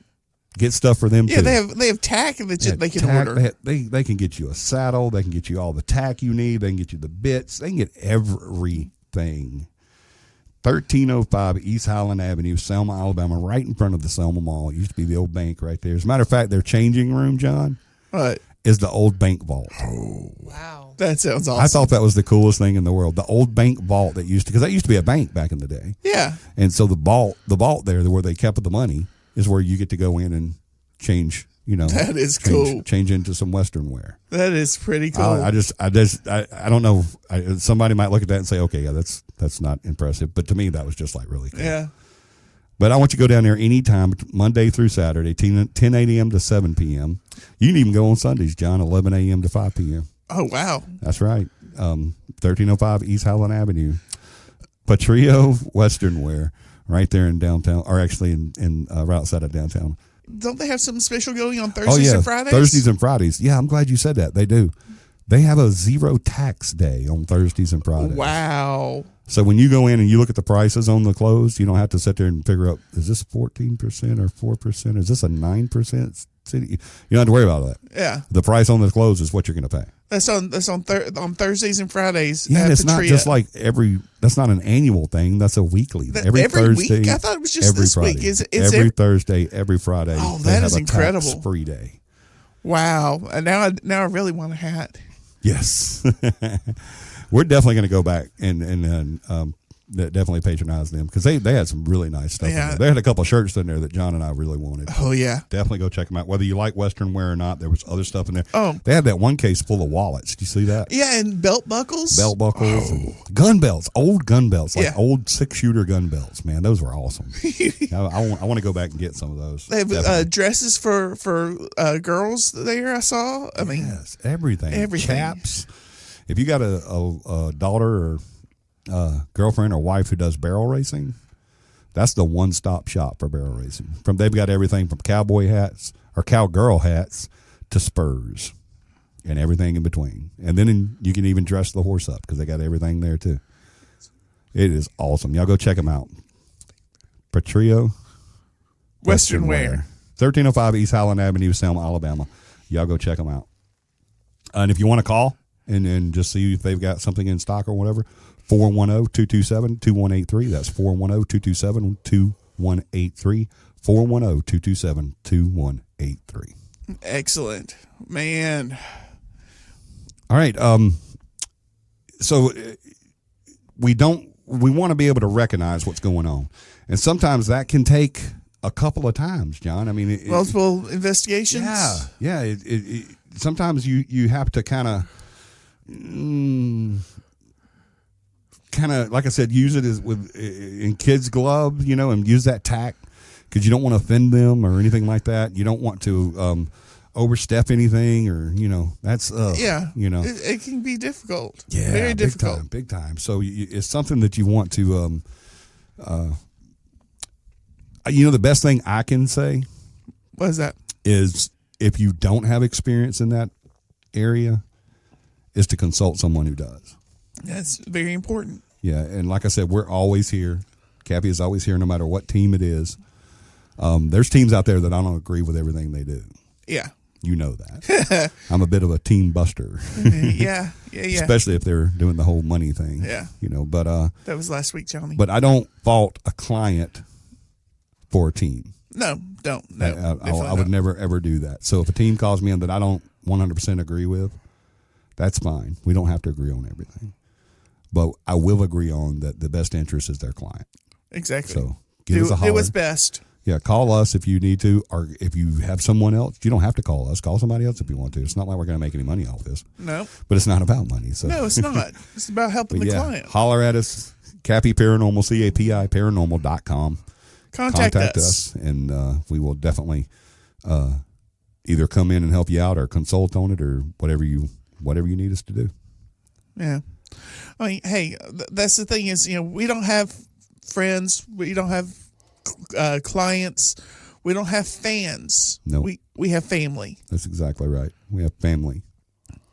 [SPEAKER 2] get stuff for them too.
[SPEAKER 3] they have tack that they can order.
[SPEAKER 2] They can get you a saddle. They can get you all the tack you need. They can get you the bits. They can get everything. 1305 East Highland Avenue, Selma, Alabama, right in front of the Selma Mall. It used to be the old bank right there. As a matter of fact, their changing room, John,
[SPEAKER 3] What?
[SPEAKER 2] is the old bank vault.
[SPEAKER 5] Wow.
[SPEAKER 3] That sounds awesome.
[SPEAKER 2] I thought that was the coolest thing in the world. The old bank vault because that used to be a bank back in the day.
[SPEAKER 3] Yeah.
[SPEAKER 2] And so the vault there, where they kept the money, is where you get to go in and change.
[SPEAKER 3] That is cool.
[SPEAKER 2] Change into some Western wear.
[SPEAKER 3] That is pretty cool.
[SPEAKER 2] I don't know. Somebody might look at that and say, okay, yeah, that's not impressive. But to me, that was just like really cool.
[SPEAKER 3] Yeah.
[SPEAKER 2] But I want you to go down there anytime, Monday through Saturday, 10 a.m. to 7 p.m. You can even go on Sundays, John, 11 a.m. to 5 p.m.
[SPEAKER 3] Oh, wow.
[SPEAKER 2] That's right. 1305 East Highland Avenue. Petrillo Western Wear, right there in downtown, or actually in right outside of downtown.
[SPEAKER 3] Don't they have something special going on Thursdays and Fridays?
[SPEAKER 2] Thursdays and Fridays. Yeah, I'm glad you said that. They do. They have a zero tax day on Thursdays and Fridays.
[SPEAKER 3] Wow.
[SPEAKER 2] So when you go in and you look at the prices on the clothes, you don't have to sit there and figure out, is this 14% or 4%? Is this a 9% city? You don't have to worry about that.
[SPEAKER 3] Yeah.
[SPEAKER 2] The price on the clothes is what you're going to pay.
[SPEAKER 3] That's on Thursdays and Fridays.
[SPEAKER 2] Yeah,
[SPEAKER 3] at
[SPEAKER 2] and it's not
[SPEAKER 3] Petrillo.
[SPEAKER 2] just like that's not an annual thing. That's a weekly. Every Thursday.
[SPEAKER 3] Week? I thought it was just
[SPEAKER 2] every
[SPEAKER 3] this
[SPEAKER 2] Friday.
[SPEAKER 3] week. It's
[SPEAKER 2] every Thursday, every Friday.
[SPEAKER 3] Oh,
[SPEAKER 2] they
[SPEAKER 3] that
[SPEAKER 2] have
[SPEAKER 3] is
[SPEAKER 2] a
[SPEAKER 3] incredible.
[SPEAKER 2] Tax-free day.
[SPEAKER 3] Wow. And now I really want a hat.
[SPEAKER 2] Yes. We're definitely going to go back and definitely patronize them because they had some really nice stuff.
[SPEAKER 3] Yeah.
[SPEAKER 2] In there. They had a couple of shirts in there that John and I really wanted.
[SPEAKER 3] Oh, yeah.
[SPEAKER 2] Definitely go check them out. Whether you like Western wear or not, there was other stuff in there.
[SPEAKER 3] Oh.
[SPEAKER 2] They had that one case full of wallets. Did you see that?
[SPEAKER 3] Yeah, and belt buckles.
[SPEAKER 2] Belt buckles, and gun belts, old gun belts, like
[SPEAKER 3] Yeah.
[SPEAKER 2] old 6-shooter gun belts. Man, those were awesome. I want to go back and get some of those.
[SPEAKER 3] They have
[SPEAKER 2] Definitely.
[SPEAKER 3] dresses for girls there, I saw. I mean,
[SPEAKER 2] Yes, everything.
[SPEAKER 3] Everything.
[SPEAKER 2] Chaps. If you got a daughter or girlfriend or wife who does barrel racing, that's the one-stop shop for barrel racing. They've got everything from cowboy hats or cowgirl hats to spurs and everything in between. And then you can even dress the horse up because they got everything there too. It is awesome. Y'all go check them out. Petrillo
[SPEAKER 3] Western wear.
[SPEAKER 2] 1305 East Highland Avenue, Selma, Alabama. Y'all go check them out. And if you want to call and then just see if they've got something in stock or whatever, 410-227-2183. That's 410-227-2183. 410-227-2183.
[SPEAKER 3] Excellent. Man.
[SPEAKER 2] All right. So we want to be able to recognize what's going on. And sometimes that can take a couple of times, John. I mean,
[SPEAKER 3] Multiple investigations?
[SPEAKER 2] Yeah. Sometimes you have to kind of kind of, like I said, use it as in kids' gloves, and use that tact because you don't want to offend them or anything like that. You don't want to overstep anything or, that's,
[SPEAKER 3] it can be difficult.
[SPEAKER 2] Yeah.
[SPEAKER 3] Very difficult.
[SPEAKER 2] Big time. So it's something that you want to, the best thing I can say.
[SPEAKER 3] What is that?
[SPEAKER 2] Is if you don't have experience in that area, is to consult someone who does.
[SPEAKER 3] That's very important.
[SPEAKER 2] Yeah, and like I said, we're always here. Cappy is always here no matter what team it is. There's teams out there that I don't agree with everything they do.
[SPEAKER 3] Yeah.
[SPEAKER 2] You know that. I'm a bit of a team buster.
[SPEAKER 3] Yeah.
[SPEAKER 2] Especially if they're doing the whole money thing.
[SPEAKER 3] Yeah.
[SPEAKER 2] But
[SPEAKER 3] that was last week, Johnny.
[SPEAKER 2] But I don't fault a client for a team.
[SPEAKER 3] No, don't.
[SPEAKER 2] I would never ever do that. So if a team calls me in that I don't 100% agree with, that's fine. We don't have to agree on everything. But I will agree on that the best interest is their client.
[SPEAKER 3] Exactly.
[SPEAKER 2] So give us a holler.
[SPEAKER 3] Do what's best.
[SPEAKER 2] Yeah, call us if you need to, or if you have someone else. You don't have to call us. Call somebody else if you want to. It's not like we're going to make any money off this.
[SPEAKER 3] No.
[SPEAKER 2] But it's not about money. So.
[SPEAKER 3] No, it's not. It's about helping the client.
[SPEAKER 2] Holler at us, Cappy Paranormal, CAPI Paranormal.com.
[SPEAKER 3] Contact us.
[SPEAKER 2] And we will definitely either come in and help you out or consult on it or whatever you need us to do.
[SPEAKER 3] Yeah. I mean, hey, that's the thing is, we don't have friends. We don't have clients. We don't have fans.
[SPEAKER 2] No.
[SPEAKER 3] We have family.
[SPEAKER 2] That's exactly right. We have family.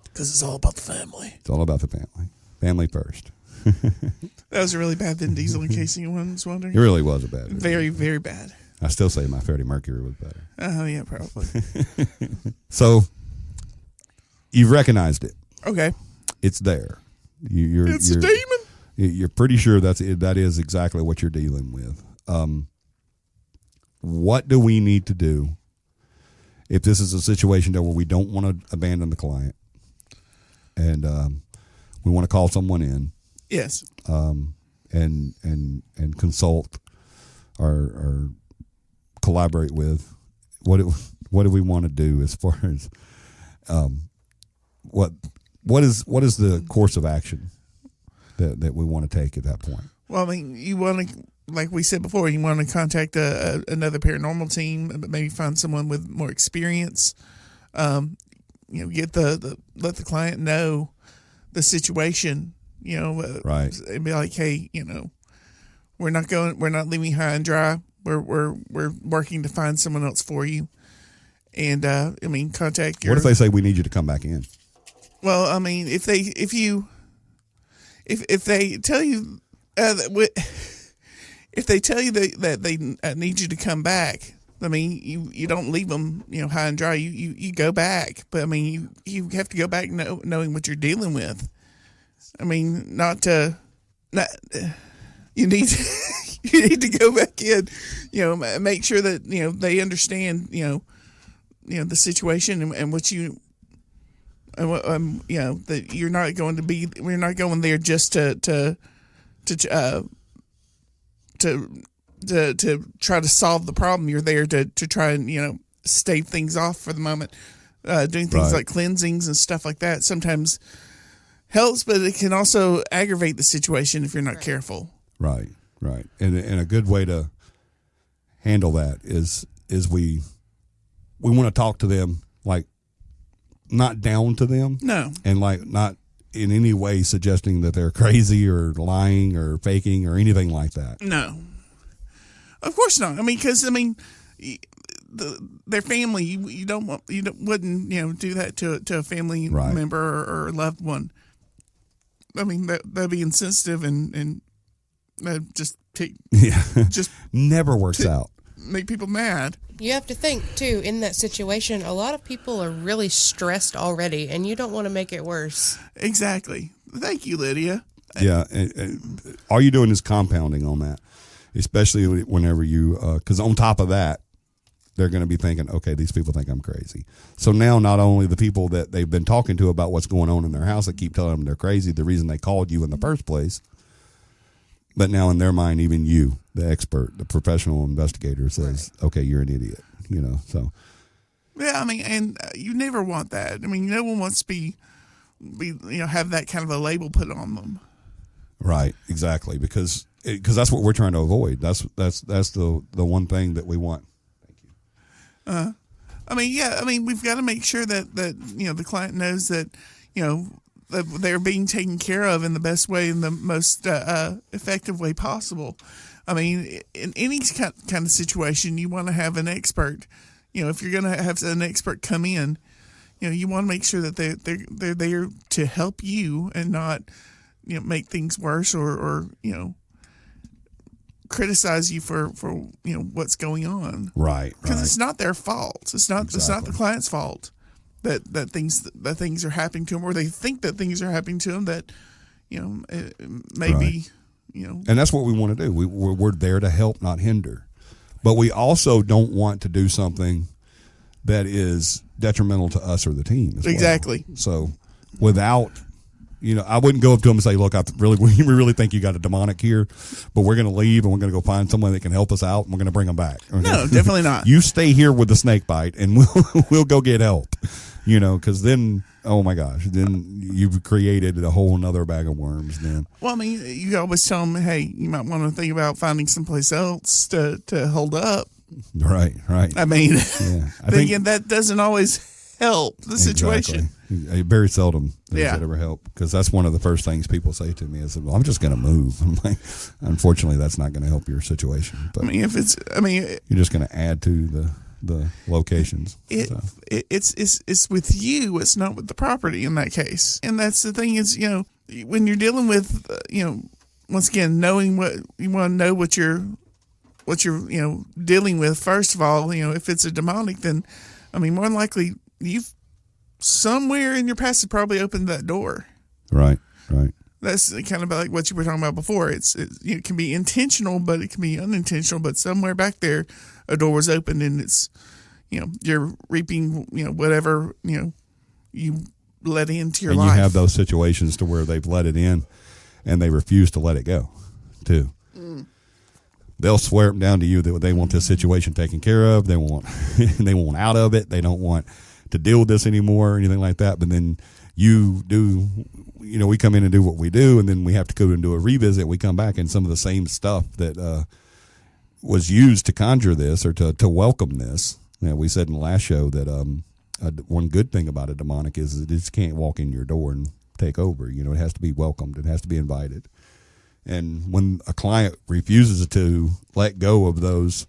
[SPEAKER 3] Because it's all about the family.
[SPEAKER 2] It's all about the family. Family first.
[SPEAKER 3] That was a really bad Vin Diesel, in case anyone was wondering.
[SPEAKER 2] It really was a bad movie.
[SPEAKER 3] Very, very bad.
[SPEAKER 2] I still say my Freddie Mercury was better.
[SPEAKER 3] Oh, yeah, probably.
[SPEAKER 2] So, you've recognized it.
[SPEAKER 3] Okay.
[SPEAKER 2] It's there.
[SPEAKER 3] It's a demon.
[SPEAKER 2] You're pretty sure that is exactly what you're dealing with. What do we need to do if this is a situation where we don't want to abandon the client and we want to call someone in?
[SPEAKER 3] Yes.
[SPEAKER 2] And consult or collaborate with. What do we want to do as far as what is the course of action that we want to take at that point?
[SPEAKER 3] Well, I mean, you want to, like we said before, you want to contact another paranormal team, but maybe find someone with more experience. Get let the client know the situation.
[SPEAKER 2] Right,
[SPEAKER 3] and be like, hey, we're not leaving high and dry. We're working to find someone else for you. And contact your.
[SPEAKER 2] What if they say we need you to come back in?
[SPEAKER 3] Well, I mean, if they tell you if they tell you that they need you to come back, I mean, you don't leave them high and dry. You go back, but I mean, you have to go back knowing what you're dealing with. I mean, you need to go back in, make sure that they understand the situation and what you. And that you're not going to be. We're not going there just to try to solve the problem. You're there to try and stave things off for the moment. Doing things like cleansings and stuff like that sometimes helps, but it can also aggravate the situation if you're not careful.
[SPEAKER 2] Right. And a good way to handle that is we want to talk to them like. Not down to them. No. And not in any way suggesting that they're crazy or lying or faking or anything like that.
[SPEAKER 3] No. Of course not. I mean, because their family, you wouldn't do that to a family member or loved one. I mean, that'd be insensitive and just
[SPEAKER 2] never works out.
[SPEAKER 3] Make people mad.
[SPEAKER 5] You have to think, too, in that situation, a lot of people are really stressed already, and you don't want to make it worse.
[SPEAKER 3] Exactly. Thank you, Lydia.
[SPEAKER 2] Yeah. And all you're doing is compounding on that, especially whenever you, because on top of that, they're going to be thinking, okay, these people think I'm crazy. So now not only the people that they've been talking to about what's going on in their house that keep telling them they're crazy, the reason they called you in the first place, but now in their mind, even you, the expert, the professional investigator says, okay, you're an idiot, so.
[SPEAKER 3] Yeah, I mean, and you never want that. I mean, no one wants to be have that kind of a label put on them.
[SPEAKER 2] Right, exactly, because that's what we're trying to avoid. That's the one thing that we want. Thank you.
[SPEAKER 3] We've got to make sure that the client knows that that they're being taken care of in the best way, in the most effective way possible. I mean, in any kind of situation, you want to have an expert. If you're going to have an expert come in, you want to make sure that they're there to help you and not make things worse or criticize you for what's going on.
[SPEAKER 2] Right.
[SPEAKER 3] Because it's not their fault. It's not the client's fault that things are happening to them, or they think that things are happening to them that maybe
[SPEAKER 2] And that's what we want to do. We're there to help, not hinder. But we also don't want to do something that is detrimental to us or the team.
[SPEAKER 3] Exactly.
[SPEAKER 2] Well. So without, I wouldn't go up to them and say, look, we really think you got a demonic here, but we're going to leave and we're going to go find someone that can help us out and we're going to bring them back. Okay?
[SPEAKER 3] No, definitely not.
[SPEAKER 2] You stay here with the snake bite and we'll go get help, because then, oh my gosh, then you've created a whole nother bag of worms then.
[SPEAKER 3] Well, I mean, you always tell them, hey, you might want to think about finding someplace else to hold up.
[SPEAKER 2] Right.
[SPEAKER 3] I mean,
[SPEAKER 2] yeah.
[SPEAKER 3] again, that doesn't always help the situation.
[SPEAKER 2] Exactly. Very seldom does
[SPEAKER 3] Yeah.
[SPEAKER 2] it ever help, because that's one of the first things people say to me is, well, I'm just going to move. I'm like, unfortunately, that's not going to help your situation. But
[SPEAKER 3] you're
[SPEAKER 2] just going to add to the locations.
[SPEAKER 3] It's with you. It's not with the property in that case. And that's the thing is, when you're dealing with, once again, knowing what you want to know, what you're dealing with. First of all, if it's a demonic, then, more than likely you've somewhere in your past have probably opened that door.
[SPEAKER 2] Right.
[SPEAKER 3] That's kind of like what you were talking about before. It can be intentional, but it can be unintentional. But somewhere back there, a door was opened, and it's, you're reaping, whatever, you let into your life.
[SPEAKER 2] And you have those situations to where they've let it in, and they refuse to let it go, too. They'll swear it down to you that they want this situation taken care of. They want out of it. They don't want to deal with this anymore or anything like that. But then you do, we come in and do what we do, and then we have to go and do a revisit. We come back, and some of the same stuff that was used to conjure this or to welcome this. We said in the last show that one good thing about a demonic is it just can't walk in your door and take over. It has to be welcomed. It has to be invited. And when a client refuses to let go of those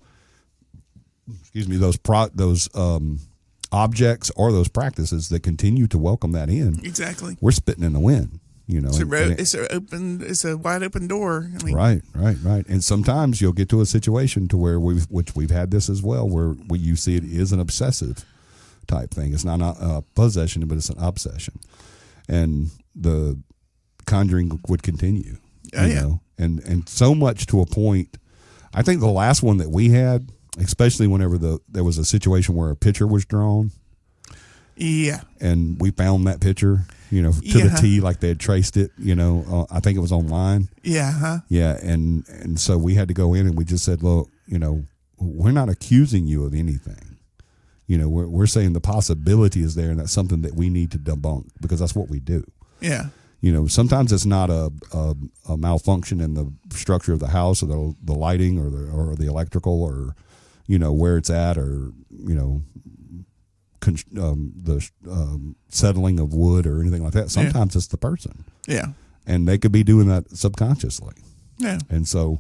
[SPEAKER 2] objects or those practices that continue to welcome that in,
[SPEAKER 3] exactly,
[SPEAKER 2] we're spitting in the wind.
[SPEAKER 3] It's a wide open door.
[SPEAKER 2] Right. And sometimes you'll get to a situation to where we've had this as well, where you see it is an obsessive type thing. It's not a possession, but it's an obsession, and the conjuring would continue. And so much to a point. I think the last one that we had, especially whenever there was a situation where a picture was drawn.
[SPEAKER 3] Yeah.
[SPEAKER 2] And we found that picture, to the T, like they had traced it, I think it was online.
[SPEAKER 3] Yeah. Huh?
[SPEAKER 2] Yeah. And so we had to go in and we just said, look, we're not accusing you of anything. We're saying the possibility is there, and that's something that we need to debunk, because that's what we do.
[SPEAKER 3] Yeah.
[SPEAKER 2] Sometimes it's not a malfunction in the structure of the house or the lighting or the electrical or, where it's at, or, the settling of wood or anything like that. Sometimes it's the person.
[SPEAKER 3] Yeah.
[SPEAKER 2] And they could be doing that subconsciously.
[SPEAKER 3] Yeah.
[SPEAKER 2] And so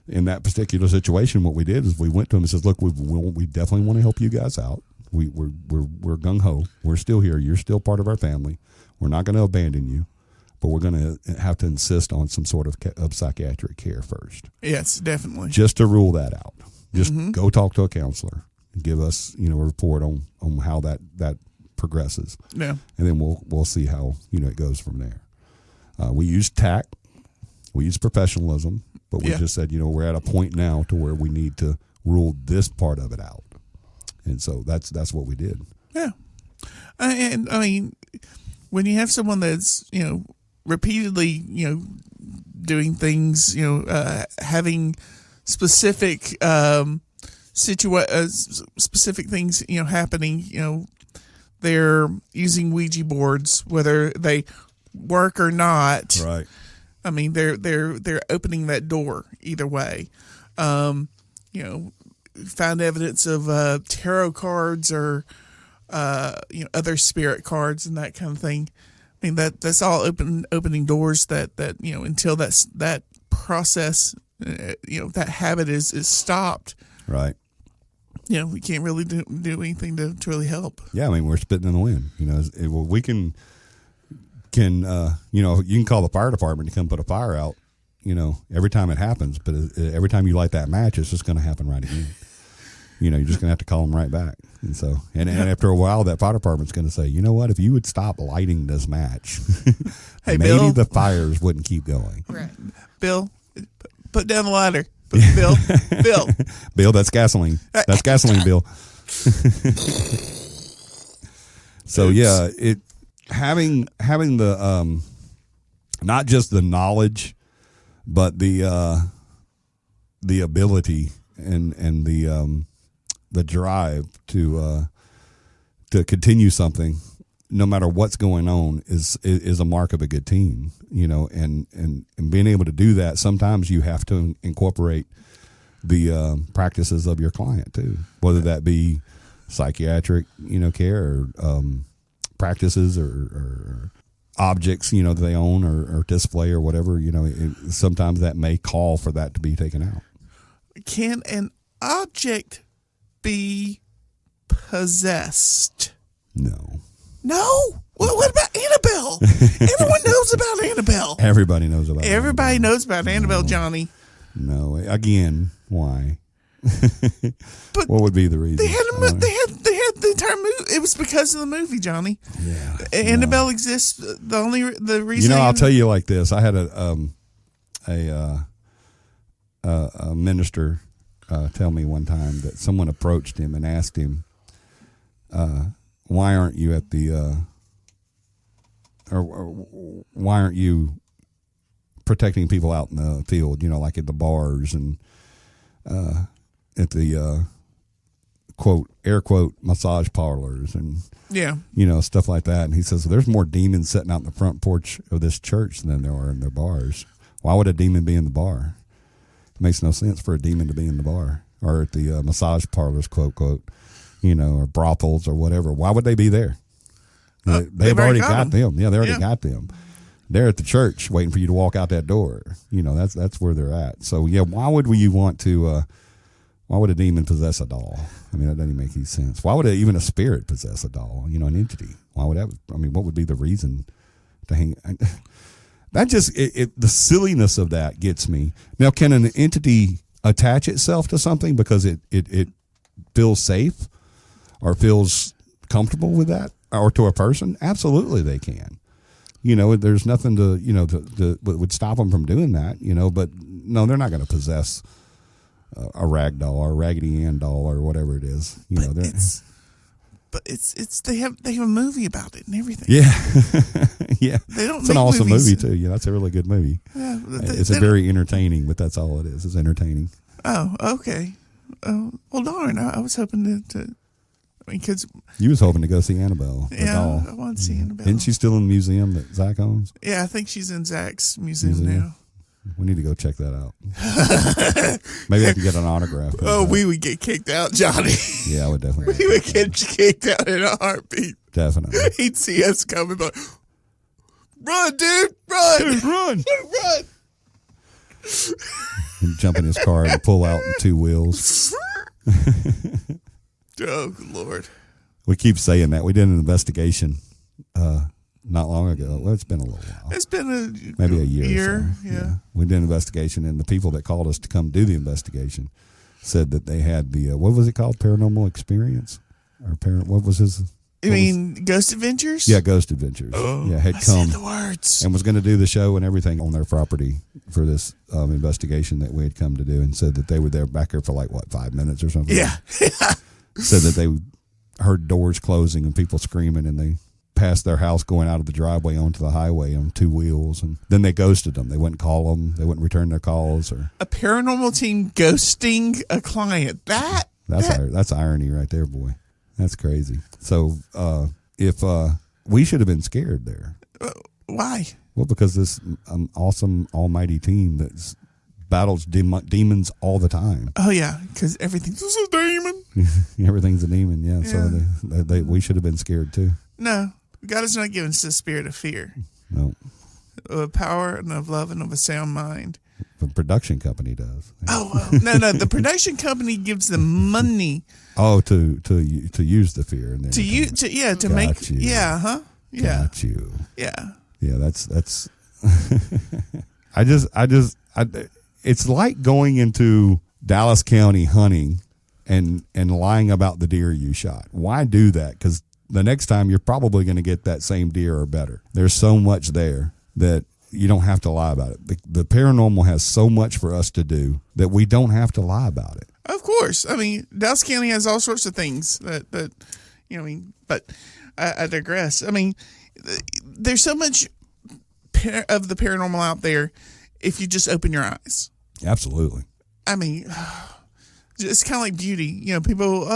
[SPEAKER 2] in that particular situation, what we did is we went to them and said, look, we definitely want to help you guys out. We're gung-ho. We're still here. You're still part of our family. We're not going to abandon you. But we're going to have to insist on some sort of psychiatric care first.
[SPEAKER 3] Yes, definitely.
[SPEAKER 2] Just to rule that out. Just go talk to a counselor and give us, a report on how that progresses.
[SPEAKER 3] Yeah.
[SPEAKER 2] And then we'll see how, it goes from there. We use tact. We use professionalism. But we just said, we're at a point now to where we need to rule this part of it out. And so that's what we did.
[SPEAKER 3] Yeah. And, when you have someone that's, repeatedly, doing things, having specific specific things, happening, they're using Ouija boards, whether they work or not.
[SPEAKER 2] Right.
[SPEAKER 3] I mean, they're opening that door either way. You know, found evidence of tarot cards or you know, other spirit cards and that kind of thing. I mean, that's all opening doors that you know, until that process, you know, that habit is stopped.
[SPEAKER 2] Right.
[SPEAKER 3] You know, we can't really do anything to really help.
[SPEAKER 2] Yeah, I mean, we're spitting in the wind. You know, well, we can you know, you can call the fire department to come put a fire out, you know, every time it happens, but every time you light that match, it's just going to happen right again. You know, you're just going to have to call them right back. And so, and after a while, that fire department's going to say, you know what, if you would stop lighting this match,
[SPEAKER 3] Hey,
[SPEAKER 2] maybe
[SPEAKER 3] Bill?
[SPEAKER 2] the fires wouldn't keep going.
[SPEAKER 5] Right.
[SPEAKER 3] Bill, put down the ladder. Bill,
[SPEAKER 2] Bill, that's gasoline. That's gasoline, Bill. So yeah, having the not just the knowledge, but the ability and the drive to continue something, no matter what's going on, is a mark of a good team. You know, and being able to do that, sometimes you have to incorporate the practices of your client too, whether that be psychiatric, you know, care or practices or objects, you know, that they own or display or whatever. You know, sometimes that may call for that to be taken out.
[SPEAKER 3] Can an object be possessed?
[SPEAKER 2] No.
[SPEAKER 3] No. Well, what about Annabelle? Everyone knows about Annabelle.
[SPEAKER 2] Everybody knows about
[SPEAKER 3] Everybody
[SPEAKER 2] Annabelle.
[SPEAKER 3] knows about Annabelle, Johnny.
[SPEAKER 2] No. Again, why?
[SPEAKER 3] But
[SPEAKER 2] what would be the reason?
[SPEAKER 3] They had the entire movie. It was because of the movie, Johnny.
[SPEAKER 2] Yeah.
[SPEAKER 3] Annabelle exists. The reason.
[SPEAKER 2] You know, I'll tell you like this. I had a minister tell me one time that someone approached him and asked him, why aren't you at the or why aren't you protecting people out in the field, you know, like at the bars and at the quote, air quote, massage parlors and
[SPEAKER 3] Yeah.
[SPEAKER 2] you know, stuff like that. And he says, well, there's more demons sitting out in the front porch of this church than there are in their bars. Why would a demon be in the bar? It makes no sense for a demon to be in the bar or at the massage parlors, quote, quote, you know, or brothels or whatever. Why would they be there? They've already got them. Yeah, they already got them. They're at the church waiting for you to walk out that door. You know, that's where they're at. So, yeah, why would you want to, why would a demon possess a doll? I mean, that doesn't make any sense. Why would even a spirit possess a doll, you know, an entity? Why would that, I mean, what would be the reason to hang? That just, the silliness of that gets me. Now, can an entity attach itself to something because it feels safe or feels comfortable with that, or to a person? Absolutely they can. You know, there's nothing to, you know, that would stop them from doing that, you know, but no, they're not going to possess a rag doll or a Raggedy Ann doll or whatever it is. You know,
[SPEAKER 3] it's they have a movie about it and everything.
[SPEAKER 2] Yeah. Yeah.
[SPEAKER 3] They don't
[SPEAKER 2] It's
[SPEAKER 3] make
[SPEAKER 2] an awesome
[SPEAKER 3] movies.
[SPEAKER 2] movie too. Yeah, that's a really good movie.
[SPEAKER 3] Yeah,
[SPEAKER 2] It's a very entertaining, but that's all it is. It's entertaining.
[SPEAKER 3] Oh, okay. Oh, well, darn. I was hoping to I mean, because
[SPEAKER 2] You was hoping to go see Annabelle, the
[SPEAKER 3] yeah,
[SPEAKER 2] doll.
[SPEAKER 3] I want to see Annabelle.
[SPEAKER 2] Isn't she still in the museum that Zach owns?
[SPEAKER 3] Yeah, I think she's in Zach's museum now.
[SPEAKER 2] We need to go check that out. Maybe I could get an autograph.
[SPEAKER 3] Oh, we would get kicked out, Johnny.
[SPEAKER 2] Yeah, I would definitely.
[SPEAKER 3] We would get kicked out in a heartbeat.
[SPEAKER 2] Definitely.
[SPEAKER 3] He'd see us coming, but run, dude, run,
[SPEAKER 2] Dude, run.
[SPEAKER 3] run.
[SPEAKER 2] And jump in his car and pull out in two wheels.
[SPEAKER 3] Oh, Lord.
[SPEAKER 2] We keep saying that. We did an investigation not long ago. Well, it's been a little while.
[SPEAKER 3] It's been
[SPEAKER 2] Maybe a year or so.
[SPEAKER 3] Yeah.
[SPEAKER 2] We did an investigation, and the people that called us to come do the investigation said that they had the, what was it called? Paranormal experience? Or what was his?
[SPEAKER 3] You mean Ghost Adventures?
[SPEAKER 2] Yeah, Ghost Adventures. Yeah, had
[SPEAKER 3] I
[SPEAKER 2] come
[SPEAKER 3] said the words.
[SPEAKER 2] and was going to do the show and everything on their property for this investigation that we had come to do, and said that they were there back there for like, 5 minutes or something?
[SPEAKER 3] Yeah.
[SPEAKER 2] Said that they heard doors closing and people screaming, and they passed their house going out of the driveway onto the highway on two wheels, and then they ghosted them. They wouldn't call them. They wouldn't return their calls. Or
[SPEAKER 3] A paranormal team ghosting a client.
[SPEAKER 2] that's irony right there, boy. That's crazy. So if we should have been scared there.
[SPEAKER 3] Why?
[SPEAKER 2] Well, because this awesome almighty team that battles demons all the time.
[SPEAKER 3] Oh yeah, because everything's a demon.
[SPEAKER 2] Everything's a demon. Yeah. So we should have been scared too.
[SPEAKER 3] No, God has not given us the spirit of fear.
[SPEAKER 2] No.
[SPEAKER 3] Of power and of love and of a sound mind.
[SPEAKER 2] The production company does.
[SPEAKER 3] Oh well, no. The production company gives them money.
[SPEAKER 2] Oh, to use the fear and
[SPEAKER 3] to
[SPEAKER 2] Got
[SPEAKER 3] make
[SPEAKER 2] you.
[SPEAKER 3] yeah.
[SPEAKER 2] Got you.
[SPEAKER 3] Yeah.
[SPEAKER 2] Yeah, that's. It's like going into Dallas County hunting and lying about the deer you shot. Why do that? Because the next time you're probably going to get that same deer or better. There's so much there that you don't have to lie about it. The paranormal has so much for us to do that we don't have to lie about it.
[SPEAKER 3] Of course. I mean, Dallas County has all sorts of things that but I digress. I mean, there's so much of the paranormal out there if you just open your eyes.
[SPEAKER 2] Absolutely.
[SPEAKER 3] I mean, it's kind of like beauty. People,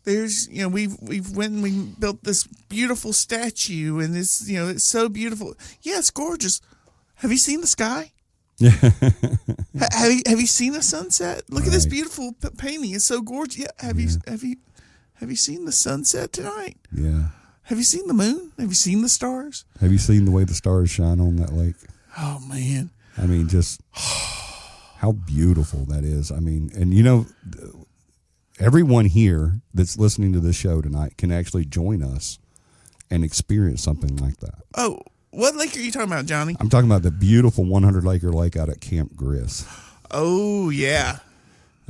[SPEAKER 3] there's, we've went and we built this beautiful statue and it's, it's so beautiful. Yeah, it's gorgeous. Have you seen the sky?
[SPEAKER 2] Yeah.
[SPEAKER 3] Have you seen the sunset? Look at this beautiful painting. It's so gorgeous. Yeah. Have you seen the sunset tonight?
[SPEAKER 2] Yeah.
[SPEAKER 3] Have you seen the moon? Have you seen the stars?
[SPEAKER 2] Have you seen the way the stars shine on that lake?
[SPEAKER 3] Oh man.
[SPEAKER 2] I mean, just how beautiful that is. I mean, and everyone here that's listening to this show tonight can actually join us and experience something like that.
[SPEAKER 3] Oh, what lake are you talking about, Johnny?
[SPEAKER 2] I'm talking about the beautiful 100-acre lake out at Camp Griss.
[SPEAKER 3] Oh, yeah.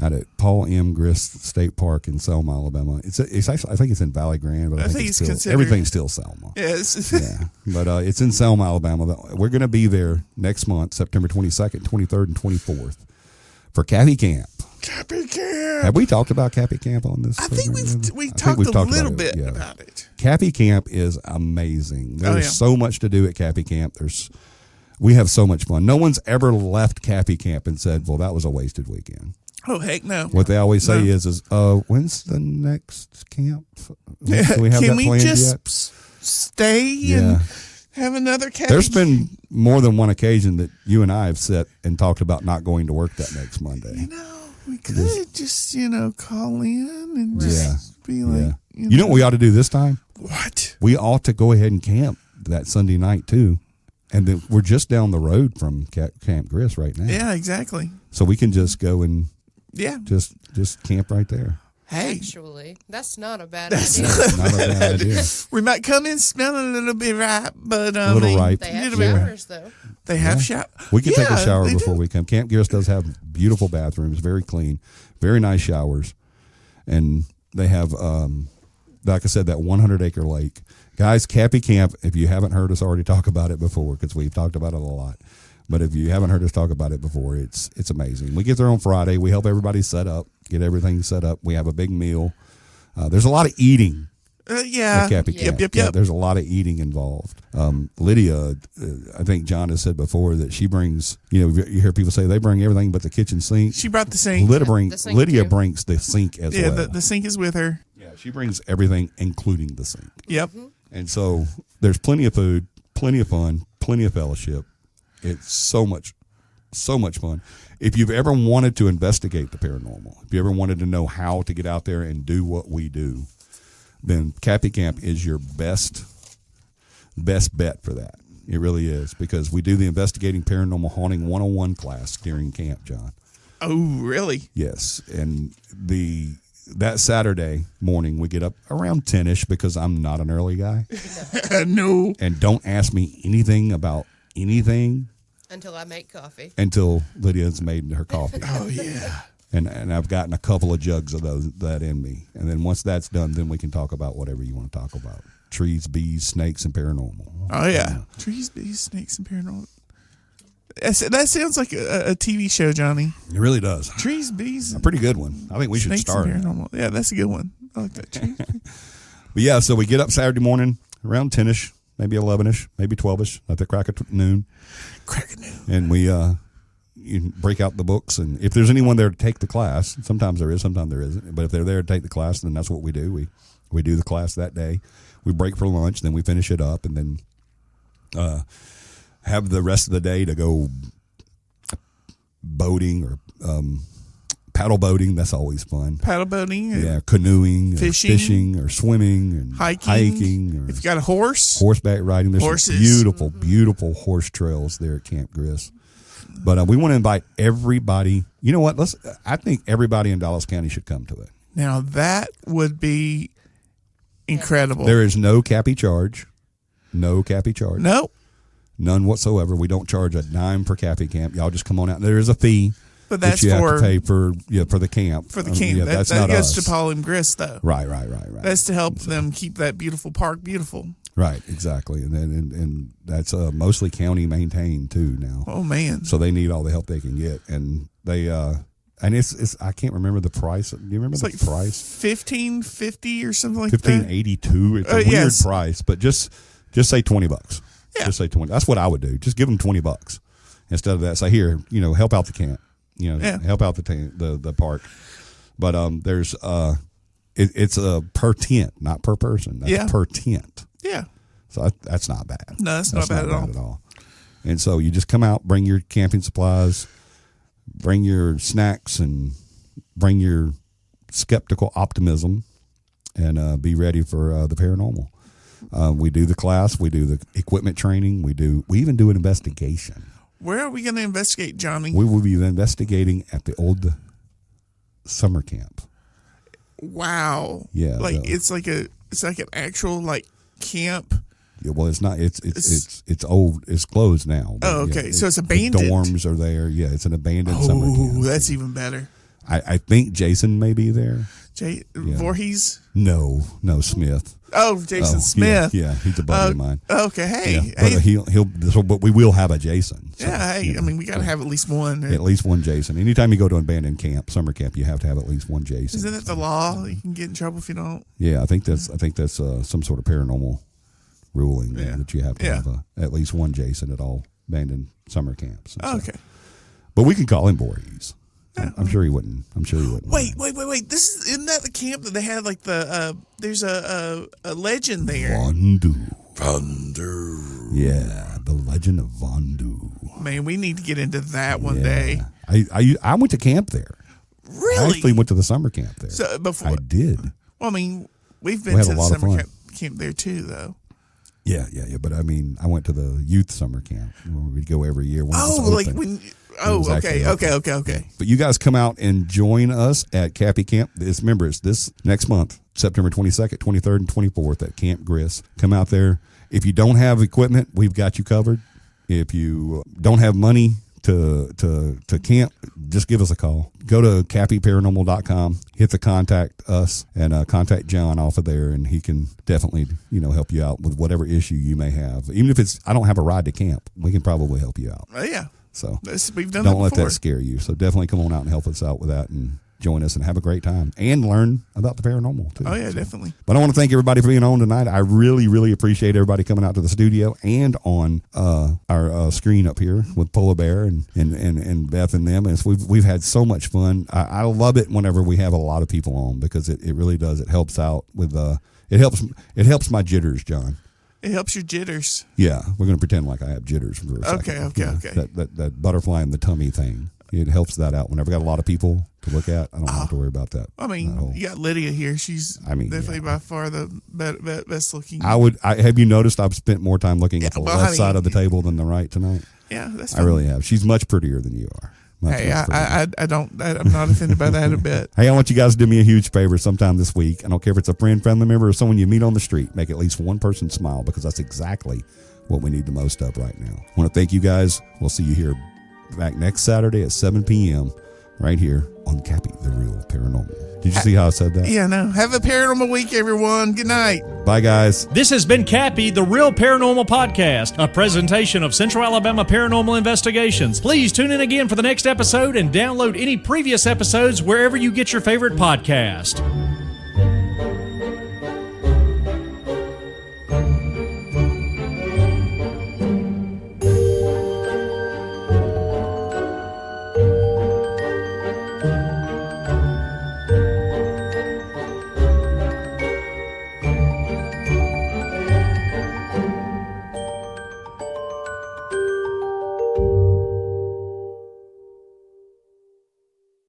[SPEAKER 2] Out at Paul M. Griss State Park in Selma, Alabama. It's actually, I think it's in Valley Grande, but I think it's still, everything's still Selma.
[SPEAKER 3] Yes.
[SPEAKER 2] Yeah. But it's in Selma, Alabama. We're going to be there next month, September 22nd, 23rd, and 24th for Cappy Camp.
[SPEAKER 3] Cappy Camp.
[SPEAKER 2] Have we talked about Cappy Camp on this?
[SPEAKER 3] I think we've talked a little bit about it.
[SPEAKER 2] Cappy Camp is amazing. There's so much to do at Cappy Camp. We have so much fun. No one's ever left Cappy Camp and said, well, that was a wasted weekend.
[SPEAKER 3] Oh, heck no.
[SPEAKER 2] What they always say is when's the next camp? Do we have
[SPEAKER 3] Can
[SPEAKER 2] that
[SPEAKER 3] we
[SPEAKER 2] planned
[SPEAKER 3] just
[SPEAKER 2] yet?
[SPEAKER 3] Stay and have another Cappy?
[SPEAKER 2] There's been more than one occasion that you and I have sat and talked about not going to work that next Monday.
[SPEAKER 3] We could just call in and just be like,
[SPEAKER 2] You know what we ought to do this time?
[SPEAKER 3] What?
[SPEAKER 2] We ought to go ahead and camp that Sunday night too. And then we're just down the road from Camp Griss right now.
[SPEAKER 3] Yeah, exactly.
[SPEAKER 2] So we can just go and just camp right there.
[SPEAKER 3] Hey,
[SPEAKER 5] actually, that's not a bad idea.
[SPEAKER 2] Not a bad idea.
[SPEAKER 3] We might come in smelling a little bit ripe, but
[SPEAKER 2] a little ripe.
[SPEAKER 5] They have showers though.
[SPEAKER 3] They have showers.
[SPEAKER 2] We can take a shower before we come. Camp Griss does have beautiful bathrooms, very clean, very nice showers, and they have, like I said, that 100-acre lake. Guys, Cappy Camp. If you haven't heard us already talk about it before, because we've talked about it a lot. But if you haven't heard us talk about it before, it's amazing. We get there on Friday. We help everybody get everything set up. We have a big meal. There's a lot of eating. At Cappy Camp.
[SPEAKER 3] Yep.
[SPEAKER 2] There's a lot of eating involved. Lydia, I think John has said before that she brings, you hear people say they bring everything but the kitchen sink.
[SPEAKER 3] She brought the sink.
[SPEAKER 2] Lydia brings the sink as well.
[SPEAKER 3] Yeah, the sink is with her.
[SPEAKER 2] Yeah, she brings everything, including the sink.
[SPEAKER 3] Yep.
[SPEAKER 2] And so there's plenty of food, plenty of fun, plenty of fellowship. It's so much fun. If you've ever wanted to investigate the paranormal, if you ever wanted to know how to get out there and do what we do, then Cappy Camp is your best bet for that. It really is, because we do the Investigating Paranormal Haunting 101 class during camp, John.
[SPEAKER 3] Oh, really?
[SPEAKER 2] Yes. And that Saturday morning, we get up around 10-ish because I'm not an early guy.
[SPEAKER 3] No.
[SPEAKER 2] And don't ask me anything about anything
[SPEAKER 5] until I make coffee.
[SPEAKER 2] Until Lydia's made her coffee.
[SPEAKER 3] Oh, yeah.
[SPEAKER 2] And I've gotten a couple of jugs of that in me. And then once that's done, then we can talk about whatever you want to talk about. Trees, bees, snakes, and paranormal.
[SPEAKER 3] Oh, yeah. Trees, bees, snakes, and paranormal. That sounds like a TV show, Johnny.
[SPEAKER 2] It really does.
[SPEAKER 3] Trees, bees.
[SPEAKER 2] A pretty good one. I think we should start.
[SPEAKER 3] Paranormal. Yeah, that's a good one. I like that. Trees.
[SPEAKER 2] But yeah, so we get up Saturday morning around 10-ish, maybe 11-ish, maybe 12-ish, at the crack of noon.
[SPEAKER 3] Crack of noon.
[SPEAKER 2] And we you break out the books, and if there's anyone there to take the class, sometimes there is, sometimes there isn't. But if they're there to take the class, then that's what we do. We do the class that day. We break for lunch, then we finish it up, and then have the rest of the day to go boating or paddle boating. That's always fun.
[SPEAKER 3] Paddle boating.
[SPEAKER 2] Yeah, canoeing, fishing, or swimming, and
[SPEAKER 3] hiking.
[SPEAKER 2] or
[SPEAKER 3] If you got a horse,
[SPEAKER 2] horseback riding. There's
[SPEAKER 3] horses.
[SPEAKER 2] some beautiful, beautiful horse trails there at Camp Gris. But we want to invite everybody. You know what? I think everybody in Dallas County should come to it.
[SPEAKER 3] Now that would be incredible.
[SPEAKER 2] There is no cappy charge. No cappy charge.
[SPEAKER 3] Nope.
[SPEAKER 2] None whatsoever. We don't charge a dime per cappy camp. Y'all just come on out. There is a fee.
[SPEAKER 3] But that's
[SPEAKER 2] that you
[SPEAKER 3] for
[SPEAKER 2] have to pay for the camp.
[SPEAKER 3] For the camp.
[SPEAKER 2] That's
[SPEAKER 3] that
[SPEAKER 2] not
[SPEAKER 3] goes
[SPEAKER 2] us.
[SPEAKER 3] to Paul and Gris, though.
[SPEAKER 2] Right.
[SPEAKER 3] That's to help them keep that beautiful park beautiful.
[SPEAKER 2] Right, exactly, and that's mostly county maintained too now.
[SPEAKER 3] Oh man!
[SPEAKER 2] So they need all the help they can get, and they and it's I can't remember the price. Do you remember the price?
[SPEAKER 3] $15.50 or something like that.
[SPEAKER 2] $15.82. It's a weird price, but just say $20.
[SPEAKER 3] Yeah.
[SPEAKER 2] Just say 20. That's what I would do. Just give them $20 instead of that. Say here, help out the camp. Help out the park. But there's it's a per tent, not per person. That's per tent.
[SPEAKER 3] Yeah.
[SPEAKER 2] So that's not bad.
[SPEAKER 3] No, that's not bad at all.
[SPEAKER 2] And so you just come out, bring your camping supplies, bring your snacks, and bring your skeptical optimism, and be ready for the paranormal. We do the class, we do the equipment training, we even do an investigation.
[SPEAKER 3] Where are we going to investigate, Johnny?
[SPEAKER 2] We will be investigating at the old summer camp.
[SPEAKER 3] Wow.
[SPEAKER 2] Yeah.
[SPEAKER 3] It's like an actual camp.
[SPEAKER 2] Yeah, well, it's not. It's old. It's closed now.
[SPEAKER 3] Oh, okay.
[SPEAKER 2] Yeah,
[SPEAKER 3] so it's abandoned.
[SPEAKER 2] The dorms are there. Yeah, it's an abandoned summer camp.
[SPEAKER 3] Oh, that's even better.
[SPEAKER 2] I think Jason may be there.
[SPEAKER 3] Voorhees?
[SPEAKER 2] No, Smith.
[SPEAKER 3] Oh, Jason Smith.
[SPEAKER 2] Yeah, he's a buddy of mine.
[SPEAKER 3] Okay, hey,
[SPEAKER 2] but we will have a Jason. So,
[SPEAKER 3] we got to have at least one.
[SPEAKER 2] At least one Jason. Anytime you go to an abandoned camp, summer camp, you have to have at least one Jason.
[SPEAKER 3] Isn't that the law? You can get in trouble if you don't.
[SPEAKER 2] Yeah, I think that's some sort of paranormal ruling that you have to have at least one Jason at all abandoned summer camps.
[SPEAKER 3] Okay,
[SPEAKER 2] but we can call him Voorhees. I'm sure he wouldn't.
[SPEAKER 3] Wait! Isn't that the camp that they had there's a legend there?
[SPEAKER 2] Vandu. Yeah, the legend of Vandu.
[SPEAKER 3] Man, we need to get into that one day.
[SPEAKER 2] I went to camp there.
[SPEAKER 3] Really?
[SPEAKER 2] I actually went to the summer camp there.
[SPEAKER 3] So before
[SPEAKER 2] I did.
[SPEAKER 3] Well, we've been to the summer camp there too, though.
[SPEAKER 2] Yeah. But I went to the youth summer camp where we'd go every year.
[SPEAKER 3] Okay.
[SPEAKER 2] But you guys come out and join us at Cappy Camp. Remember, it's this next month, September 22nd, 23rd, and 24th at Camp Gris. Come out there. If you don't have equipment, we've got you covered. If you don't have money to camp, just give us a call. Go to cappyparanormal.com, hit the contact us, and contact John off of there, and he can definitely help you out with whatever issue you may have. Even if I don't have a ride to camp, we can probably help you out.
[SPEAKER 3] Oh yeah.
[SPEAKER 2] So
[SPEAKER 3] we've done
[SPEAKER 2] don't
[SPEAKER 3] that
[SPEAKER 2] let that scare you. So definitely come on out and help us out with that, and join us and have a great time and learn about the paranormal too.
[SPEAKER 3] Oh yeah, definitely.
[SPEAKER 2] But I want to thank everybody for being on tonight. I really, really appreciate everybody coming out to the studio and on our screen up here with Polar Bear and Beth and them. And we've had so much fun. I love it whenever we have a lot of people on, because it really does. It helps out with it helps my jitters, John.
[SPEAKER 3] It helps your jitters.
[SPEAKER 2] Yeah, we're going to pretend like I have jitters for a second.
[SPEAKER 3] Okay.
[SPEAKER 2] That butterfly in the tummy thing. It helps that out. Whenever I got a lot of people to look at, I don't have to worry about that.
[SPEAKER 3] You got Lydia here. She's definitely by far the best looking.
[SPEAKER 2] Have you noticed I've spent more time looking at the left side of the table than the right tonight?
[SPEAKER 3] Yeah, that's
[SPEAKER 2] fine. I really have. She's much prettier than you are.
[SPEAKER 3] I'm not offended by that a bit.
[SPEAKER 2] Hey, I want you guys to do me a huge favor sometime this week. I don't care if it's a friend, family member, or someone you meet on the street. Make at least one person smile, because that's exactly what we need the most of right now. I want to thank you guys. We'll see you here back next Saturday at 7 p.m. right here on Cappy, the Real Paranormal. Did you see how I said that?
[SPEAKER 3] Yeah, no. Have a paranormal week, everyone. Good night.
[SPEAKER 2] Bye, guys.
[SPEAKER 1] This has been Cappy, the Real Paranormal Podcast, a presentation of Central Alabama Paranormal Investigations. Please tune in again for the next episode and download any previous episodes wherever you get your favorite podcast.